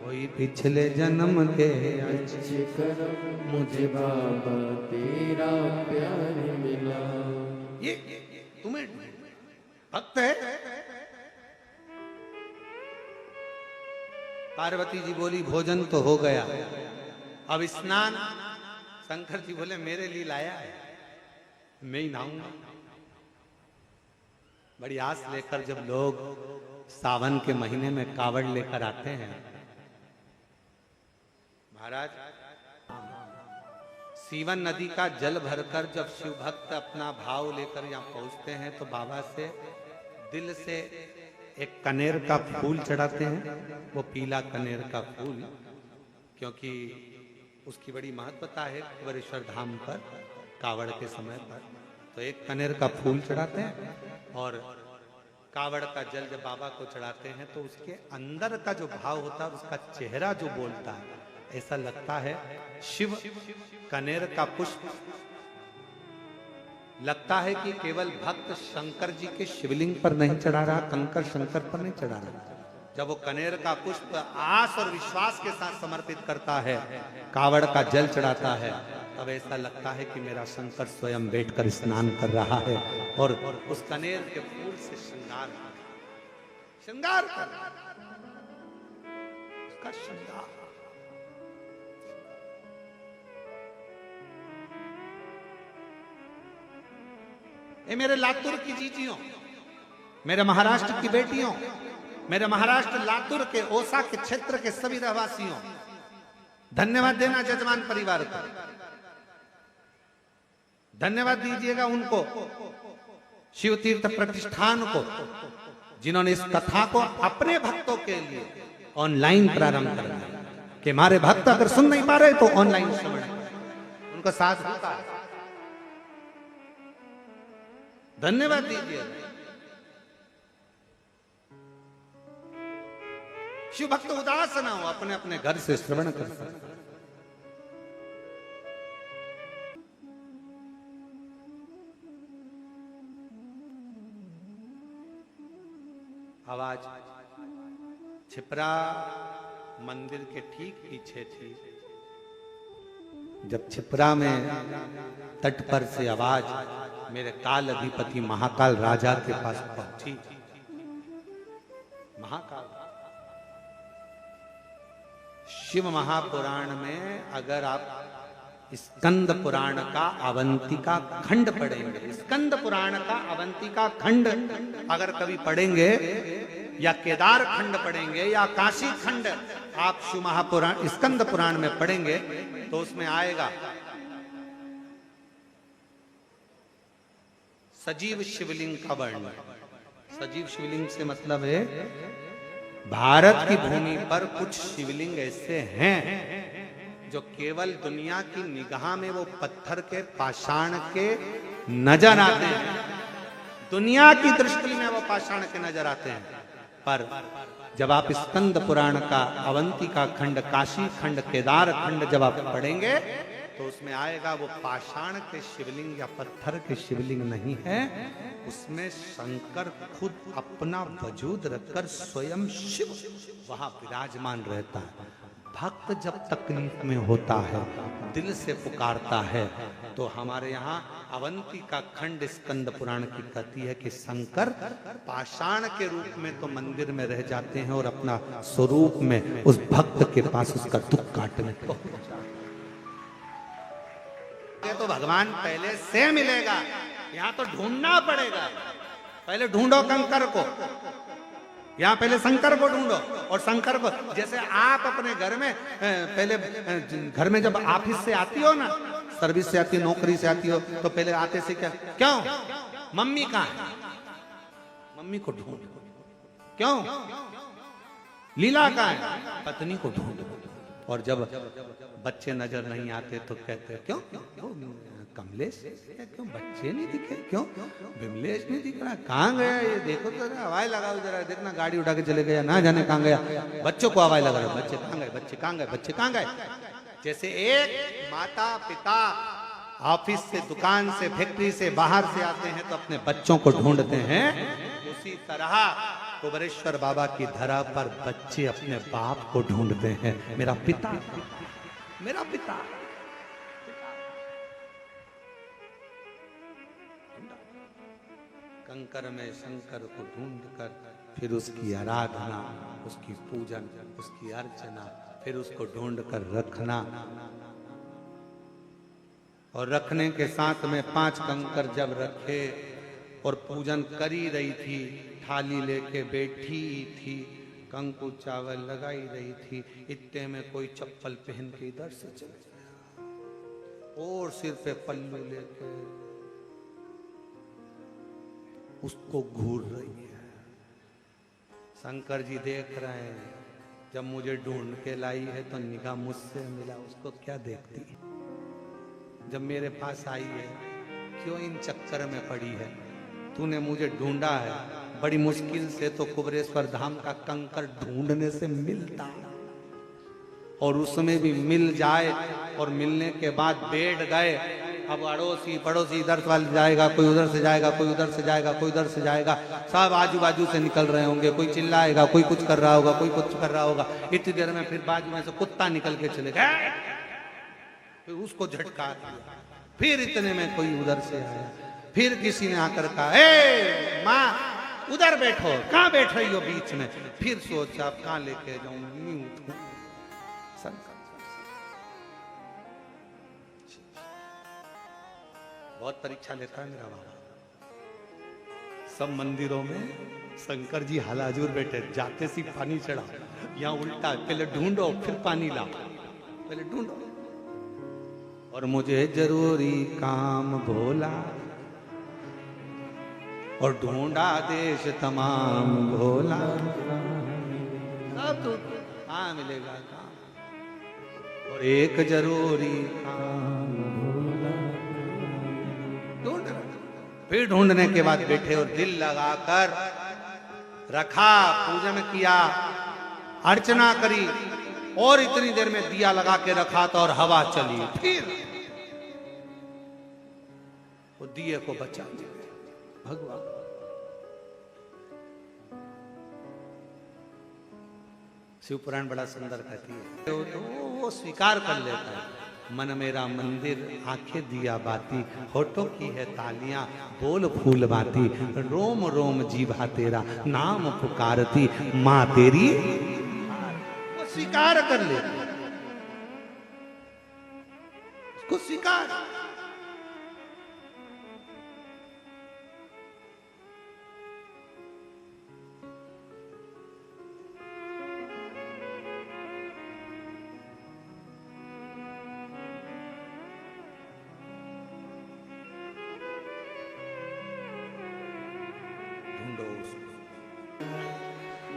कोई पिछले जन्म के अच्छे कर्म मुझे बाबा तेरा प्यार मिला। ये तुम्हें भक्त है। पार्वती जी बोली भोजन तो हो गया, अब स्नान। शंकर जी बोले मेरे लिए लाया है, मैं ही नहाऊंगा। बड़ी आस लेकर जब लोग सावन के महीने में कावड़ लेकर आते हैं, महाराज सीवन नदी का जल भरकर जब शिव भक्त अपना भाव लेकर यहाँ पहुंचते हैं तो बाबा से दिल से एक कनेर का फूल चढ़ाते हैं। वो पीला कनेर का फूल, क्योंकि उसकी बड़ी महत्वता है वरेश्वर धाम पर कावड़ के समय पर। तो एक कनेर का फूल चढ़ाते हैं और कावड़ का जल जब बाबा को चढ़ाते हैं तो उसके अंदर का जो भाव होता है, उसका चेहरा जो बोलता है, ऐसा लगता है शिव कनेर का पुष्प लगता है कि केवल भक्त शंकर जी के शिवलिंग पर नहीं चढ़ा रहा, कंकर शंकर पर नहीं चढ़ा रहा। जब वो कनेर का पुष्प आस और विश्वास के साथ समर्पित करता है, कावड़ का जल चढ़ाता है, तब ऐसा लगता है कि मेरा शंकर स्वयं बैठकर स्नान कर रहा है और उस कनेर के फूल से श्रृंगार कर उसका श्रृंगार। ये मेरे लातूर की जीजियों, मेरे महाराष्ट्र की बेटियों, मेरे महाराष्ट्र लातूर के ओसा के क्षेत्र के सभी रहवासियों, धन्यवाद देना जजमान परिवार को, धन्यवाद दीजिएगा उनको, शिव तीर्थ प्रतिष्ठान को, जिन्होंने इस कथा को अपने भक्तों के लिए ऑनलाइन प्रारंभ कर दिया कि हमारे भक्त अगर सुन नहीं पा रहे तो ऑनलाइन श्रवण, उनका साथ होता है। धन्यवाद दीजिए। शिव भक्त उदास ना हो, अपने अपने घर से श्रवण कर सकते। आवाज छिपरा मंदिर के ठीक पीछे थी। जब छिपरा में तट पर से आवाज मेरे काल अधिपति महाकाल राजा के पास पहुंची। महाकाल शिव महापुराण में अगर आप स्कंद पुराण का अवंतिका खंड पढ़ेंगे, स्कंद पुराण का अवंतिका खंड अगर कभी पढ़ेंगे या केदार खंड पढ़ेंगे या काशी खंड आप शिव महापुराण स्कंद पुराण में पढ़ेंगे तो उसमें आएगा सजीव शिवलिंग का वर्णन। सजीव शिवलिंग से मतलब है भारत की भूमि पर कुछ शिवलिंग ऐसे हैं जो केवल दुनिया की निगाह में वो पत्थर के पाषाण के नजर आते हैं, दुनिया की दृष्टि में वो पाषाण के नजर आते हैं, पर जब आप स्कंद पुराण का अवंतिका खंड, काशी खंड, केदार खंड जब आप पढ़ेंगे तो उसमें आएगा वो पाषाण के शिवलिंग या पत्थर के शिवलिंग नहीं है, उसमें शंकर खुद अपना वजूद रखकर स्वयं शिव वहां विराजमान रहता है। भक्त जब तकलीफ में होता है, दिल से पुकारता है, तो हमारे यहाँ अवंतिका खंड स्कंद पुराण की कहती है कि शंकर पाषाण के रूप में तो मंदिर में रह जाते हैं और अपना स्वरूप में उस भक्त के पास उसका दुख काटने पहुंच जाते हैं। तो भगवान पहले से मिलेगा, यहाँ तो ढूंढना पड़ेगा। पहले ढूंढो कंकर को, यहाँ पहले शंकर को ढूंढो। और शंकर को जैसे आप अपने घर में पहले घर में जब ऑफिस से आती हो ना, सर्विस से आती हो, नौकरी से आती हो, तो पहले आते से क्या, क्यों मम्मी कहाँ है, मम्मी को ढूंढ, क्यों लीला कहाँ है, पत्नी को ढूंढ। और जब बच्चे नजर नहीं आते तो कहते हैं क्यों कमलेश, क्यों बच्चे नहीं दिखे, क्यों विमलेश नहीं दिख रहा, कहाँ गया ये, देखो तो हवाई लगाओ जरा, देखना गाड़ी उठा के चले गया, ना जाने कहाँ गया, बच्चों को हवाई लगा रहा, बच्चे कहाँ गए, बच्चे कहाँ गए, बच्चे कहाँ गए। जैसे एक माता पिता ऑफिस से, दुकान से, फैक्ट्री से बाहर से आते हैं तो अपने बच्चों को ढूंढते हैं, उसी तरह कुबरेश्वर बाबा की धरा पर बच्चे अपने बाप को ढूंढते हैं, मेरा पिता, मेरा पिता। कंकर में शंकर को ढूंढकर फिर उसकी आराधना, उसकी पूजन, उसकी अर्चना, फिर उसको ढूंढकर रखना। और रखने के साथ में 5 कंकर जब रखे और पूजन करी रही थी, थाली लेके बैठी थी, कंकु चावल लगाई रही थी, इतने में कोई चप्पल पहन के इधर से चले गया और सिर पे पल्लू लेके उसको घूर रही है। शंकर जी देख रहे हैं, जब मुझे ढूंढ के लाई है तो निगाह मुझसे मिला, उसको क्या देखती, जब मेरे पास आई है क्यों इन चक्कर में पड़ी है, तूने मुझे ढूंढा है, बड़ी मुश्किल से तो कुबरेश्वर धाम का कंकर ढूंढने से मिलता, और उसमें भी मिल जाए और मिलने के बाद बैठ गए, अब अड़ोसी पड़ोसी इधर वाले जाएगा, कोई उधर से जाएगा, कोई उधर से जाएगा, कोई उधर से जाएगा, सब आजू बाजू से निकल रहे होंगे, कोई चिल्लाएगा, कोई कुछ कर रहा होगा, कोई कुछ कर रहा होगा, इतनी देर में फिर बाजू में से कुत्ता निकल के चले गए, फिर उसको झटका दिया, फिर इतने में कोई उधर से आया, फिर किसी ने आकर कहा, ए माँ उधर बैठो, कहाँ बैठ रही हो बीच में, फिर सोचा अब कहाँ लेके जाऊं, यूं उठूं। बहुत परीक्षा लेता है मेरा बाबा। सब मंदिरों में शंकर जी हालाजूर बैठे, जाते सी पानी चढ़ा, यहाँ उल्टा, पहले ढूंढो फिर पानी लाओ, पहले ढूंढो। और मुझे जरूरी काम भोला और ढूंढा देश तमाम भोला, सब तो हाँ मिलेगा काम, और एक जरूरी काम भोला। फिर ढूंढने के बाद बैठे और दिल लगाकर रखा, पूजन किया, अर्चना करी, और इतनी देर में दिया लगा के रखा था और हवा चली, फिर वो दिए को बचा दिया भगवान। शिव पुराण बड़ा सुंदर कहती है, तो वो स्वीकार कर लेता है, मन मेरा मंदिर, आंखें दिया बाती, होठों की है तालियां, बोल फूल बाती, रोम रोम जीवा तेरा नाम पुकारती, माँ तेरी, वो स्वीकार कर ले, उसको स्वीकार।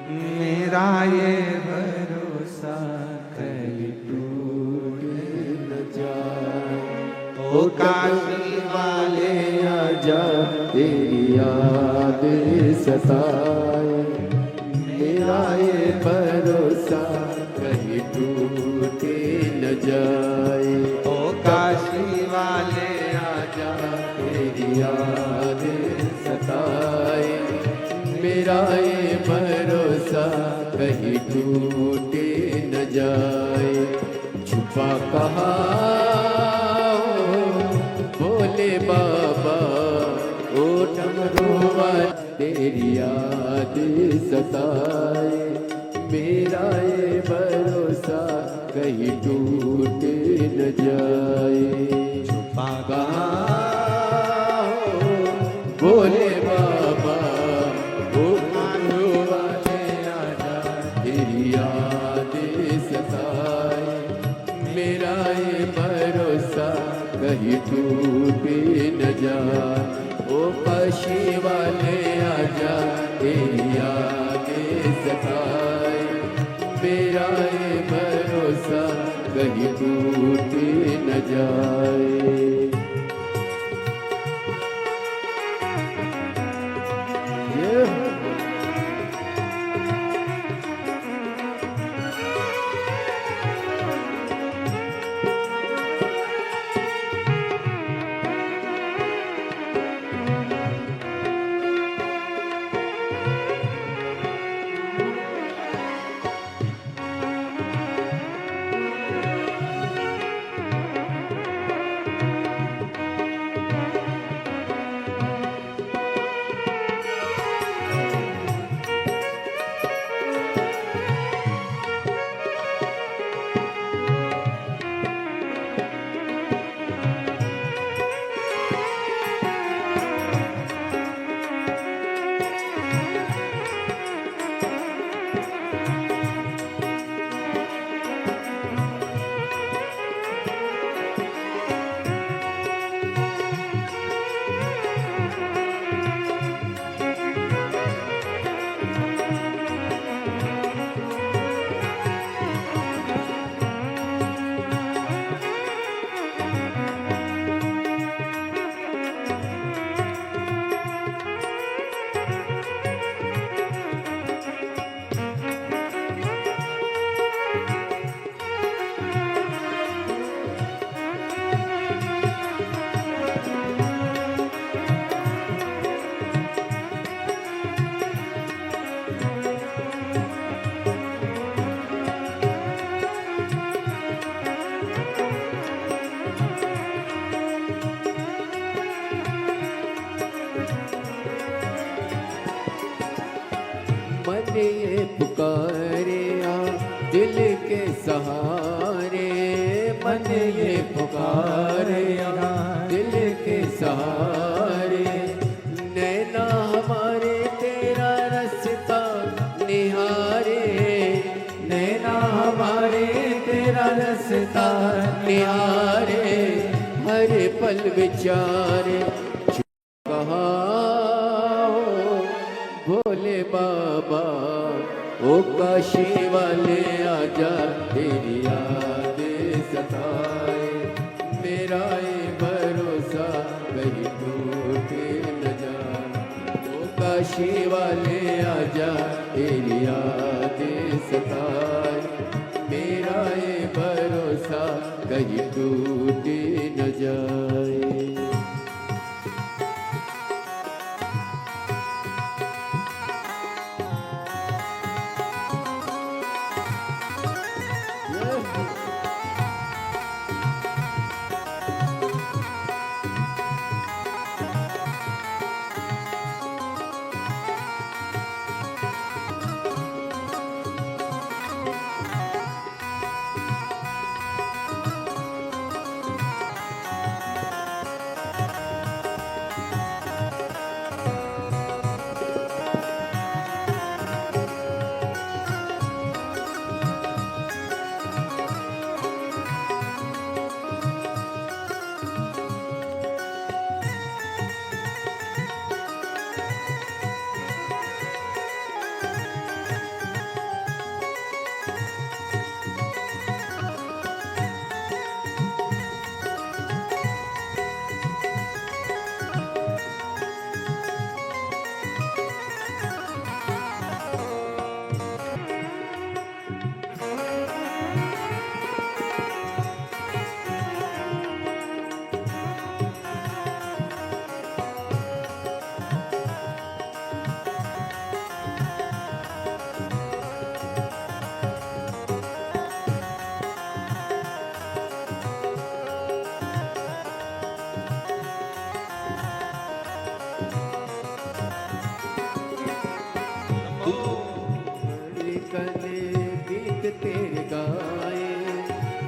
मेरा ये भरोसा कल टूट काशी वाले आजा तेरी याद सताए, मेरा ये भरोसा कहीं टूटे न जाए। ओ काशी वाले आजा तेरी याद सताए, मेरा ये भरोसा कहीं टूटे न जाए। छुपा कहाँ भोले बाबा ओ डमरुआ, तेरी याद सताए, मेरा ये भरोसा कहीं टूटे न जाए। छुपा कहाँ भोले बाबा ओ डमरुआ, आजा तेरी याद सताए, मेरा ये भरोसा कहीं टूटे न जाए। ओ काशी वाले आजा तेरी याद सताए, मेरा ये भरोसा कहीं टूटे न जाए। मन ये पुकारे आ दिल के सहारे, मन ये पुकारे आ दिल के सहारे। नैना हमारे तेरा रास्ता निहारे, नैना हमारे तेरा रास्ता निहारे। हर पल विचारे भोले बाबा ओ काशी वाले आजा तेरी याद सताए, मेरा ये भरोसा कहीं टूटे न जाए। ओ काशी वाले आजा तेरी याद सताए, मेरा ये भरोसा कहीं टूटे न जाए। कले गीत तेरे गाए,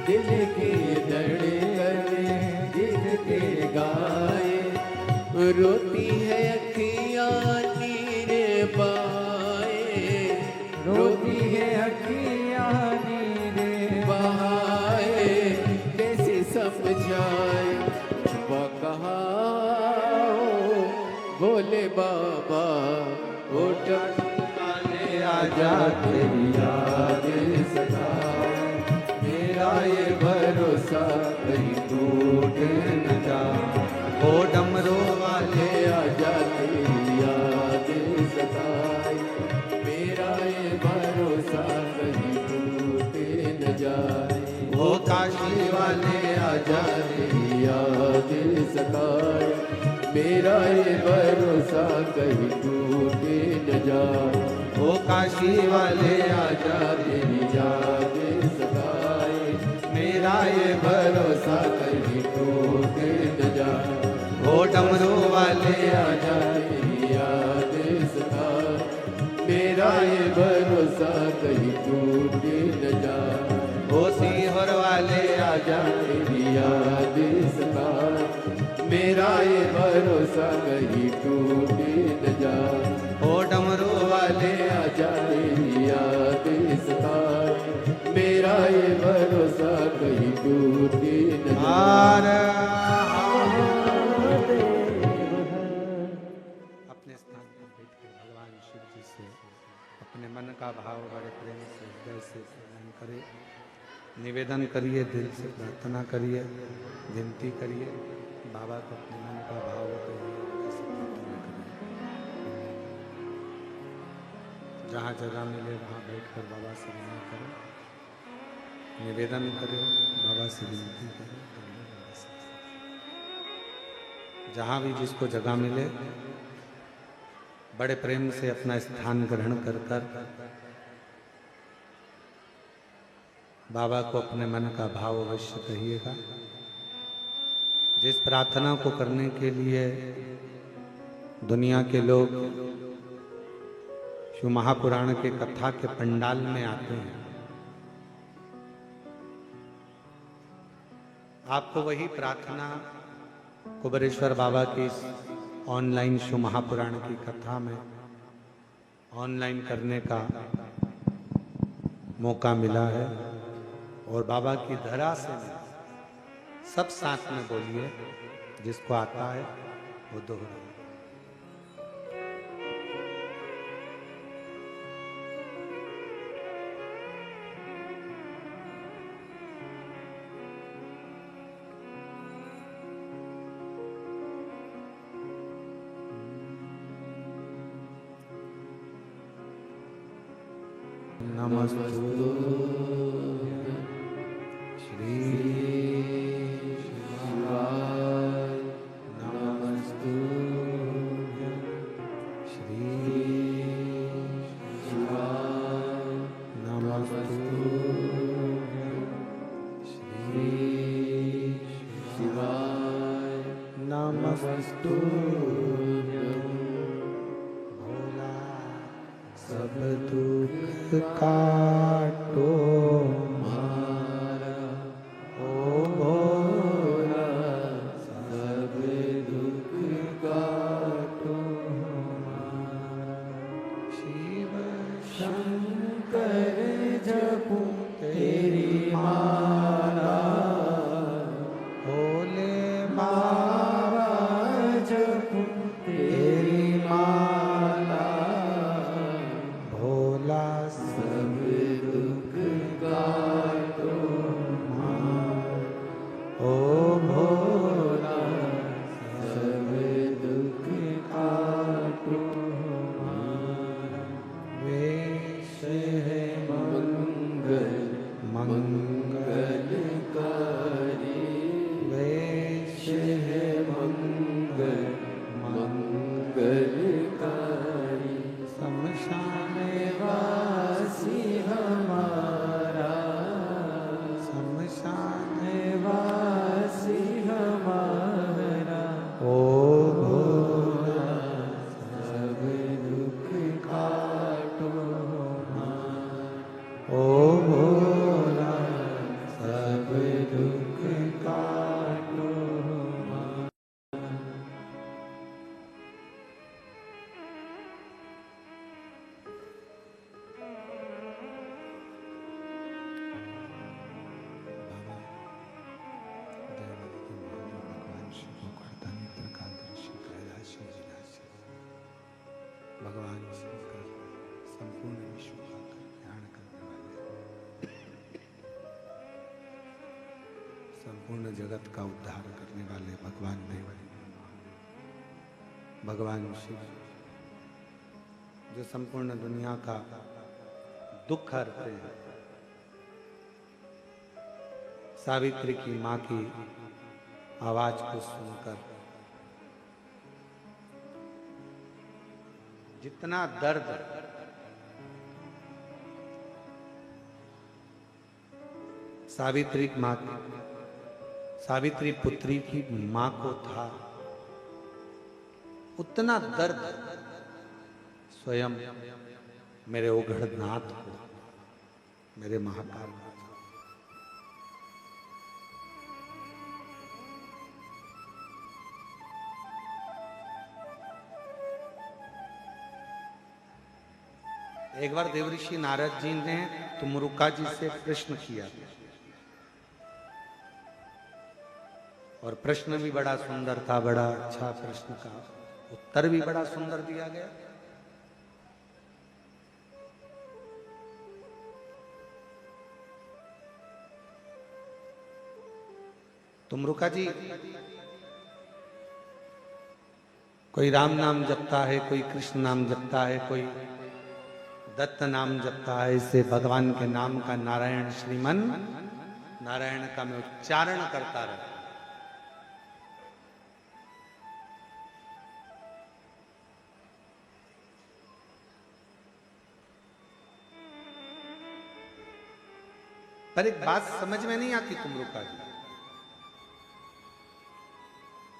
दिल की धड़कन गीत तेरे गाए, रोती है अखियाँ नीरे बाए, रोती है अखियाँ नीरे बहाए, कैसे समझाए छुपा कहा भोले बाबा, ओ टपकाने आजा तेरी याद सताए, मेरा ये भरोसा कहीं टूट न जाए, ओ डमरू वाले आजा तेरी याद सताए, मेरा ये भरोसा कहीं टूट न जाए, ओ काशी वाले आजा तेरी याद सताए, मेरा ये भरोसा कहीं टूट न जाए, ओ काशी वाले आजा तेरी याद सताए, मेरा ये भरोसा कहीं टूट न जाए, ओ डमरू वाले आजा तेरी याद सताए, मेरा ये भरोसा कहीं टूट न जाए, ओ सीहोर वाले आजा तेरी याद सताए, मेरा ये भरोसा कहीं टूट न जाए, ओ डमरू वाले आजा तेरी याद सताए, मेरा ये भरोसा कहीं टूट न हार अपने स्थान पर बैठकर भगवान शिव जी से अपने मन का भाव बड़े प्रेम से हृदय से वर्णन करे, निवेदन करिए, दिल से प्रार्थना करिए, विनती करिए, बाबा को अपने मन का भाव करिए, ऐसे प्रार्थना करिए। जहाँ जगह मिले वहाँ बैठकर बाबा से विनय करो, निवेदन करो, बाबा से विनती करो। जहाँ भी जिसको जगह मिले बड़े प्रेम से अपना स्थान ग्रहण कर कर बाबा को अपने मन का भाव अवश्य कहिएगा। जिस प्रार्थना को करने के लिए दुनिया के लोग शिव महापुराण के कथा के पंडाल में आते हैं, आपको वही प्रार्थना कुबेरेश्वर बाबा की इस ऑनलाइन शिव महापुराण की कथा में ऑनलाइन करने का मौका मिला है। और बाबा की धरा से सब साथ में बोलिए, जिसको आता है वो दोहराए। नमस्तु श्री शिवाय, नमस्तु श्री शिवाय, नमस्तु श्री शिवाय, नमस्तु भोला सब दुख काटो मारा, ओ भोला सब दुख काटो मारा। शिव शंकर जपू तेरी माला, भोले बाबा जपू तेरी माला, भोला सब दुख काटो मार, ओ भोला सब दुख काटो मार। वेश है मंगल मंगलकारी, वेश है मंगल मंगलकारी, शमशान वासी हमारा, शमशान वासी हमारा, ओ भोला भगवान शंकर संपूर्ण विश्व का कल्याण करने वाले, संपूर्ण जगत का उद्धार करने वाले भगवान देव, भगवान शिव, जो संपूर्ण दुनिया का दुख हरते हैं। सावित्री की मां की आवाज को सुनकर जितना दर्द सावित्री पुत्री की मां को था, उतना दर्द स्वयं मेरे ओघड़नाथ को, मेरे महाकाल को। एक बार देवऋषि नारद जी ने तुमरुका जी से प्रश्न किया और प्रश्न भी बड़ा सुंदर था, बड़ा अच्छा प्रश्न का उत्तर भी बड़ा सुंदर दिया गया। तुमरुका जी, कोई राम नाम जपता है, कोई कृष्ण नाम जपता है, कोई दत्त नाम जपता है, इसे भगवान के नाम का नारायण श्रीमन नारायण का मैं उच्चारण करता रहता। पर एक बात समझ में नहीं आती तुमरुका जी,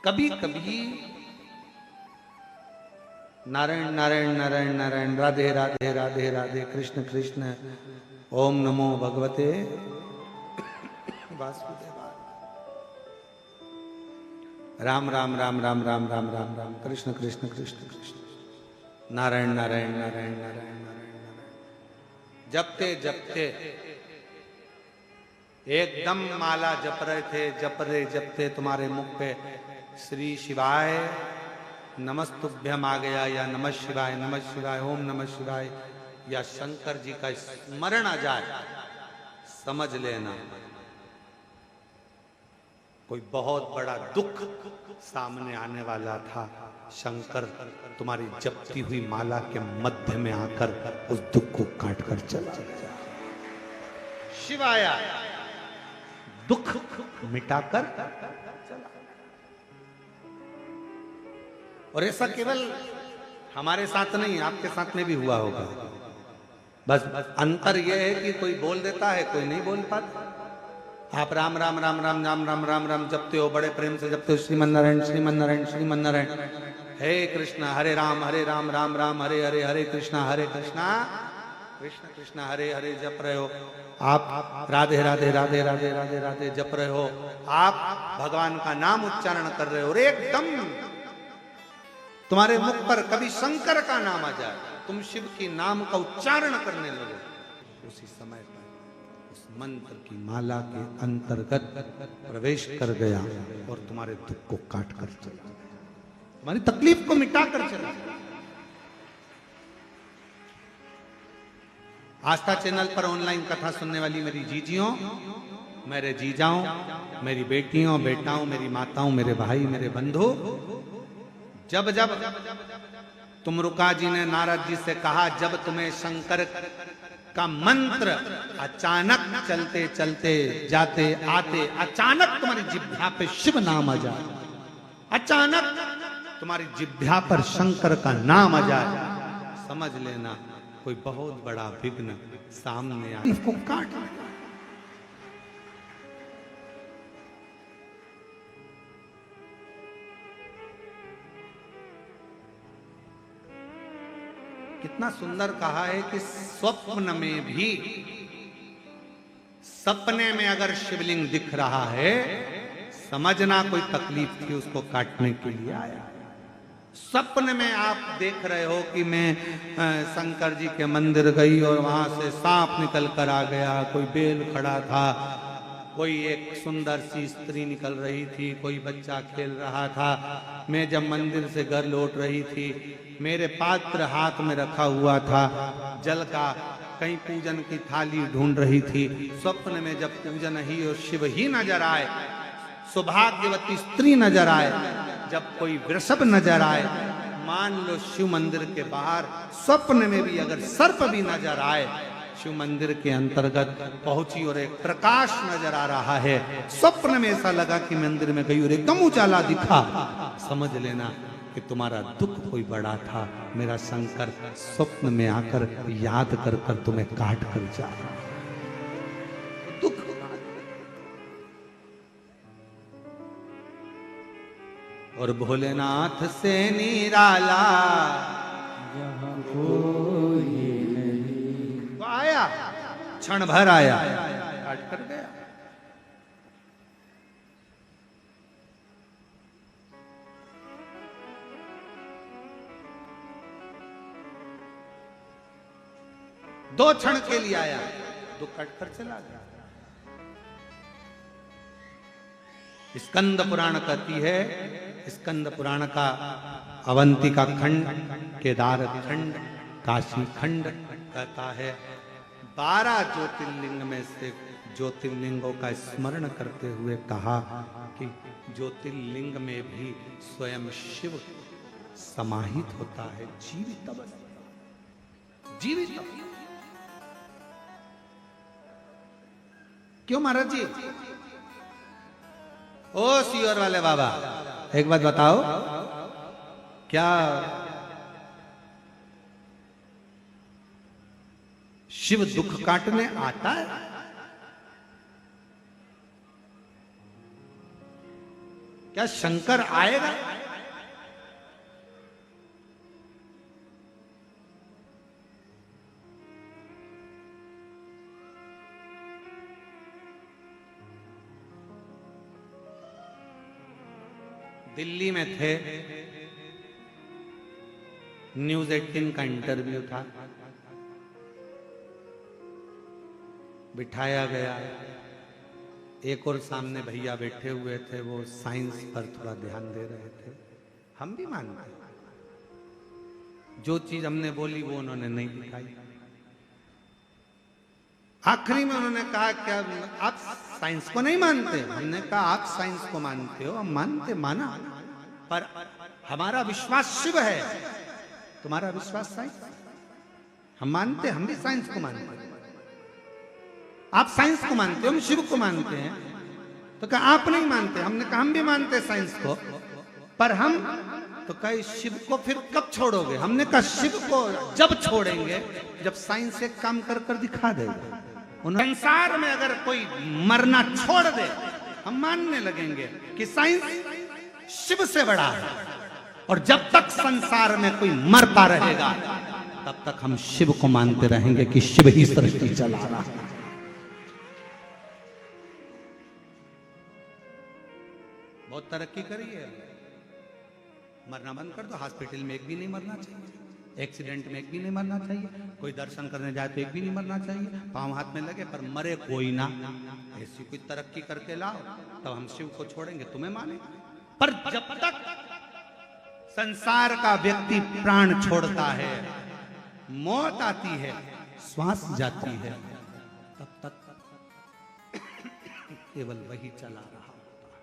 कभी कभी नारायण नारायण नारायण नारायण, राधे राधे राधे राधे, कृष्ण कृष्ण, ओम नमो भगवते वासुदेवाय, राम राम राम राम राम राम राम राम, कृष्ण कृष्ण कृष्ण कृष्ण, नारायण नारायण नारायण नारायण नारायण, जपते जपते एकदम माला जप रहे थे, जपते तुम्हारे मुख पे श्री शिवाय नमस्तुभ्यम आ गया, या नमः शिवाय, ओम नमः शिवाय, या शंकर जी का स्मरण आ जाए, समझ लेना कोई बहुत बड़ा दुख सामने आने वाला था। शंकर तुम्हारी जपती हुई माला के मध्य में आकर उस दुख को काट कर चला गया। शिवाया दुख मिटाकर चला। और ऐसा केवल हमारे साथ नहीं, आपके साथ में भी हुआ होगा। बस अंतर यह है कि कोई बोल देता है, कोई नहीं बोल पाता। आप राम राम राम राम राम राम राम राम जपते हो, बड़े प्रेम से जपते हो, श्रीमन नारायण श्रीमन नारायण श्रीमन नारायण, हे कृष्ण हरे राम राम राम हरे हरे, हरे कृष्णा कृष्ण कृष्ण हरे हरे जप रहे हो। आप राधे राधे राधे राधे राधे राधे जप रहे हो, आप भगवान का नाम उच्चारण कर रहे हो, और एकदम तुम्हारे मुख पर कभी शंकर का नाम आ जाए, तुम शिव की नाम का उच्चारण करने लगो, उसी समय पर उस मंत्र की माला के अंतर्गत प्रवेश कर गया और तुम्हारे दुख को काट कर चला गया, तुम्हारी तकलीफ को मिटा कर चला गया। आस्था चैनल पर ऑनलाइन कथा सुनने वाली मेरी जीजियों, मेरे जीजाओं, मेरी बेटियों, बेटाओं, मेरी माताओं, मेरे भाई, मेरे बंधु, जब जब तुमरुका जी ने नारद जी से कहा, जब तुम्हें शंकर का मंत्र अचानक चलते चलते जाते आते अचानक तुम्हारी जिह्वा पे शिव नाम आ जाए, अचानक तुम्हारी जिह्वा पर शंकर का नाम आ जाए, समझ लेना कोई बहुत बड़ा विघ्न सामने आए, इसको काट लेना। कितना सुंदर कहा है कि स्वप्न में भी, सपने में अगर शिवलिंग दिख रहा है, समझना कोई तकलीफ थी उसको काटने के लिए आया। सपने में आप देख रहे हो कि मैं शंकर जी के मंदिर गई और वहां से सांप निकल कर आ गया, कोई बेल खड़ा था, कोई एक सुंदर सी स्त्री निकल रही थी, कोई बच्चा खेल रहा था। मैं जब मंदिर से घर लौट रही थी, मेरे पात्र हाथ में रखा हुआ था जल का, कहीं पूजन की थाली ढूंढ रही थी। स्वप्न में जब पूजन ही और शिव ही नजर आए, सौभाग्यवती स्त्री नजर आए, जब कोई वृषभ नजर आए, मान लो शिव मंदिर के बाहर स्वप्न में भी अगर सर्प भी नजर आए, शिव मंदिर के अंतर्गत पहुंची और एक प्रकाश नजर आ रहा है। स्वप्न में ऐसा लगा कि मंदिर में गई और एकदम उजाला दिखा, समझ लेना कि तुम्हारा दुख कोई बड़ा था। मेरा शंकर स्वप्न में आकर याद कर कर तुम्हें काट कर जा रहा है। दुख और भोलेनाथ से निराला यहाँ कोई नहीं। तो आया, क्षण भर आया, काट कर गया। दो क्षण के लिए आया, तो कट कर चला गया। स्कंद पुराण कहती है, स्कंद पुराण का अवंतिका खंड, केदार खंड, काशी खंड कहता है 12 ज्योतिर्लिंग में से ज्योतिर्लिंगों का स्मरण करते हुए कहा कि ज्योतिर्लिंग में भी स्वयं शिव समाहित होता है, जीवित अवस्था, जीवित। क्यों महाराज जी? ओ सीवर वाले बाबा, एक बात बताओ, क्या शिव दुख काटने आता है? क्या शंकर आएगा? दिल्ली में थे, न्यूज 18 का इंटरव्यू था, बिठाया गया, एक और सामने भैया बैठे हुए थे, वो साइंस पर थोड़ा ध्यान दे रहे थे। हम भी मानते हैं, जो चीज हमने बोली वो उन्होंने नहीं दिखाई। आखिरी में उन्होंने कहा क्या आप साइंस को नहीं मानते? हमने कहा आप साइंस को मानते हो, हम मानते, माना, पर हमारा विश्वास शिव है, तुम्हारा विश्वास साइंस। हम मानते, हम भी साइंस को मानते हैं। आप साइंस को मानते हो, हम शिव को मानते हैं। तो कहा आप नहीं मानते? हमने कहा हम भी मानते साइंस को, पर हम तो कहे शिव को फिर कब छोड़ोगे? हमने कहा शिव को जब छोड़ेंगे जब साइंस एक काम कर कर दिखा देगा। संसार में अगर कोई मरना छोड़ दे, हम मानने लगेंगे कि साइंस शिव से बड़ा है, और जब तक संसार में कोई मरता रहेगा तब तक हम शिव को मानते रहेंगे कि शिव ही सृष्टि चला रहा है। बहुत तरक्की करी है, मरना बंद कर दो। हॉस्पिटल में एक भी नहीं मरना चाहिए, एक्सीडेंट में एक भी नहीं मरना चाहिए, कोई दर्शन करने जाए तो एक भी नहीं मरना चाहिए, पांव हाथ में लगे पर मरे कोई ना। ऐसी कोई तरक्की करके लाओ तब हम शिव को छोड़ेंगे, तुम्हें माने। पर जब तक संसार का व्यक्ति प्राण छोड़ता है, मौत आती है, श्वास जाती है, तब तक केवल वही चला रहा होता है,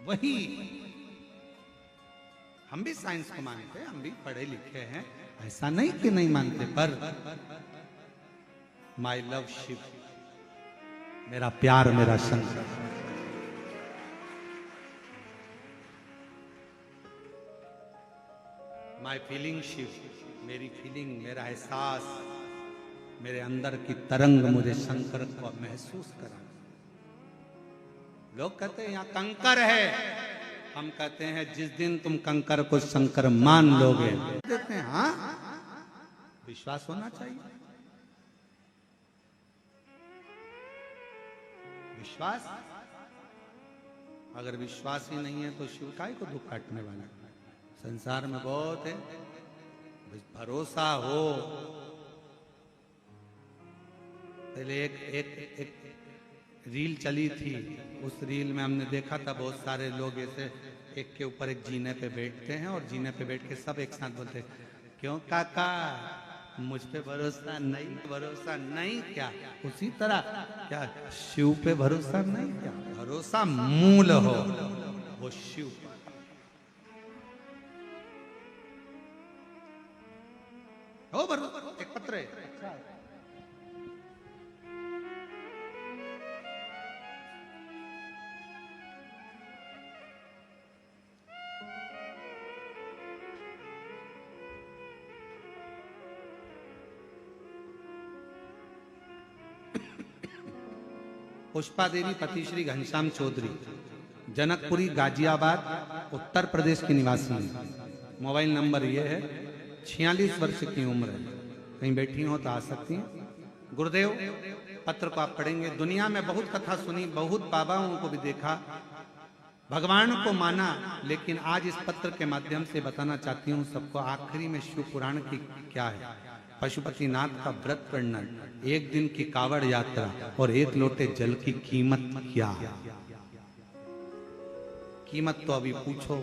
वही। हम भी साइंस को मानते हैं, हम भी पढ़े लिखे हैं, ऐसा नहीं कि नहीं मानते, पर माई लव शिव, मेरा प्यार, मेरा शंकर, माई फीलिंग शिव, मेरी फीलिंग, मेरा एहसास, मेरे अंदर की तरंग मुझे शंकर को महसूस करा। लोग कहते हैं यहाँ कंकर है, हम कहते हैं जिस दिन तुम कंकर को शंकर मान लोगे, देते हैं। हाँ, विश्वास होना चाहिए, विश्वास। अगर विश्वास ही नहीं है तो शिव काय को दुख काटने वाला? संसार में बहुत है, भरोसा हो। पहले एक रील चली थी, उस रील में हमने देखा था बहुत सारे लोग ऐसे एक के ऊपर एक जीने पे बैठते हैं और जीने पे बैठ के सब एक साथ बोलते हैं, क्यों काका मुझ पे भरोसा नहीं, भरोसा नहीं क्या? उसी तरह क्या शिव पे भरोसा नहीं क्या? भरोसा मूल हो वो शिव पर। हो भरोसा। एक पत्र है, पुष्पा देवी पति श्री घनश्याम चौधरी, जनकपुरी गाजियाबाद उत्तर प्रदेश की निवासी है। मोबाइल नंबर ये है, 46 वर्ष की उम्र है। कहीं बैठी हो तो आ सकती हैं। गुरुदेव पत्र को आप पढ़ेंगे। दुनिया में बहुत कथा सुनी, बहुत बाबाओं को भी देखा, भगवान को माना, लेकिन आज इस पत्र के माध्यम से बताना चाहती हूँ सबको आखिरी में शिव पुराण की क्या है। पशुपतिनाथ का व्रत वर्णन, एक दिन की कावड़ यात्रा और एक लोटे जल की कीमत क्या है। कीमत तो अभी पूछो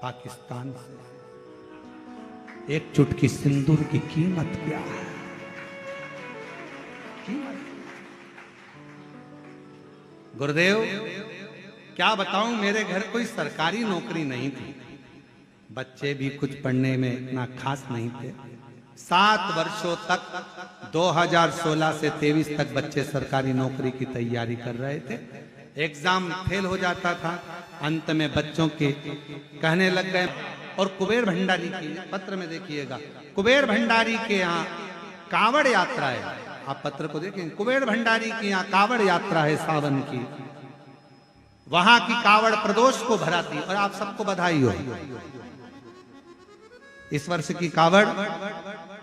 पाकिस्तान से। एक चुटकी सिंदूर की कीमत क्या है? गुरुदेव क्या बताऊं, मेरे घर कोई सरकारी नौकरी नहीं थी, बच्चे भी कुछ पढ़ने में इतना खास नहीं थे। 7 वर्षों तक 2016 से 23 तक बच्चे सरकारी नौकरी की तैयारी कर रहे थे। एग्जाम फेल हो जाता था, अंत में बच्चों के कहने लग गए। और कुबेर भंडारी की पत्र में देखिएगा, कुबेर भंडारी के यहाँ कावड़ यात्रा है। आप पत्र को देखें, कुबेर भंडारी की यहाँ कावड़ यात्रा है सावन की। वहां की कावड़ प्रदोष को भराती। और आप सबको बधाई हो, इस वर्ष की कावड़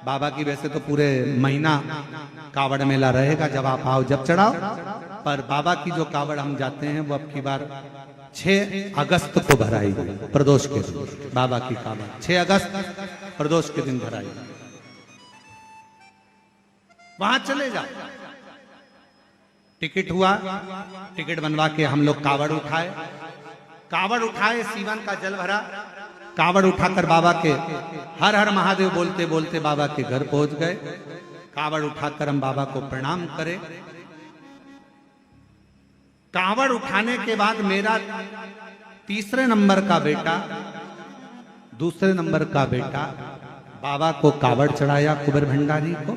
बाबा की वैसे तो पूरे महीना कावड़ मेला रहेगा, जब आप आओ जब चढ़ाओ, पर बाबा की जो कावड़ हम जाते हैं वो अब की बार 6 अगस्त को भराई गई, प्रदोष के दिन। बाबा की कावड़ 6 अगस्त प्रदोष के दिन भराई। वहां चले जाओ, टिकट हुआ, टिकट बनवा के हम लोग कावड़ उठाए, सीवन का जल भरा, कावड़ उठाकर बाबा के हर हर महादेव बोलते बोलते बाबा के घर पहुंच गए। कावड़ उठाकर हम बाबा को प्रणाम करें। कावड़ उठाने के बाद मेरा तीसरे नंबर का बेटा, दूसरे नंबर का बेटा बाबा को कावड़ चढ़ाया कुबेर भंडारी को,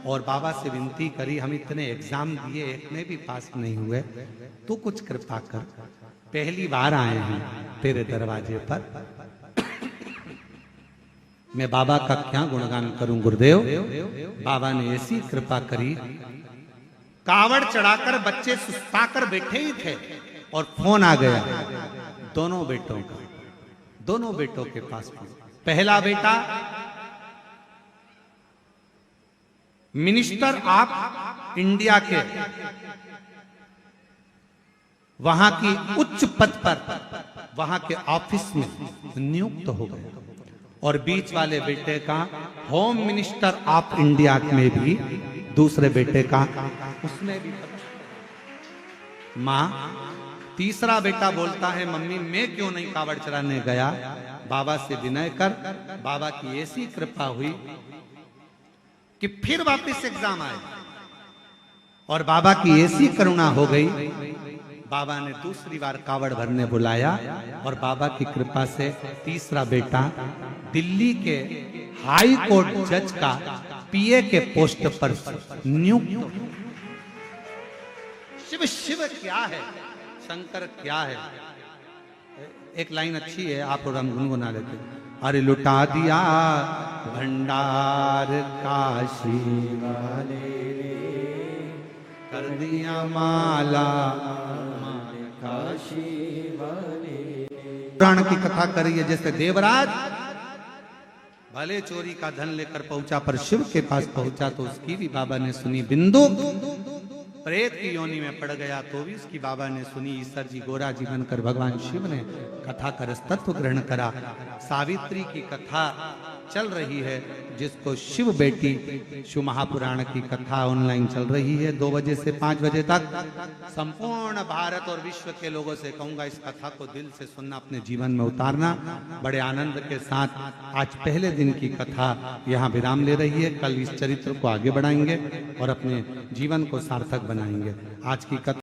और बाबा से विनती करी, हम इतने एग्जाम दिए, एक में भी पास नहीं हुए, तू कुछ कृपा कर, पहली बार आए हैं तेरे दरवाजे पर, मैं बाबा का क्या गुणगान करूं गुरुदेव। बाबा ने ऐसी कृपा करी, कावड़ चढ़ाकर बच्चे सुस्ताकर बैठे ही थे और फोन आ गया दोनों बेटों का, दोनों बेटों के पास। पहला बेटा मिनिस्टर ऑफ इंडिया के वहां की उच्च पद पर, वहां के ऑफिस में नियुक्त हो गया, और बीच वाले बेटे का होम मिनिस्टर ऑफ इंडिया में भी, दूसरे बेटे का उसमें भी। मां, तीसरा बेटा बोलता है, मम्मी मैं क्यों नहीं कावड़ चढ़ाने गया। बाबा से विनय कर, बाबा की ऐसी कृपा हुई कि फिर वापस एग्जाम आए, और बाबा की ऐसी करुणा हो गई, बाबा ने दूसरी बार कावड़ भरने बुलाया, और बाबा की कृपा से तीसरा बेटा दिल्ली के हाई कोर्ट जज का पीए के पोस्ट पर नियुक्त। शिव शिव क्या है, शंकर क्या है। एक लाइन अच्छी है, आप और हम गुनगुना लेते। अरे लुटा दिया भंडार काशी वाले, कर दिया माला काशी वाले। पुराण की कथा करिए, जैसे देवराज भले चोरी का धन लेकर पहुंचा, पर शिव के पास पहुंचा तो उसकी भी बाबा ने सुनी। बिंदु प्रेत की योनि में पड़ गया तो भी उसकी बाबा ने सुनी। ईश्वर जी गोरा जी बनकर भगवान शिव ने कथा कर तत्व ग्रहण करा। सावित्री की कथा चल रही है, जिसको शिव बेटी शिव महापुराण की कथा ऑनलाइन चल रही है 2 बजे से 5 बजे तक। संपूर्ण भारत और विश्व के लोगों से कहूंगा इस कथा को दिल से सुनना, अपने जीवन में उतारना। बड़े आनंद के साथ आज पहले दिन की कथा यहाँ विराम ले रही है। कल इस चरित्र को आगे बढ़ाएंगे और अपने जीवन को सार्थक बनाएंगे। आज की कथा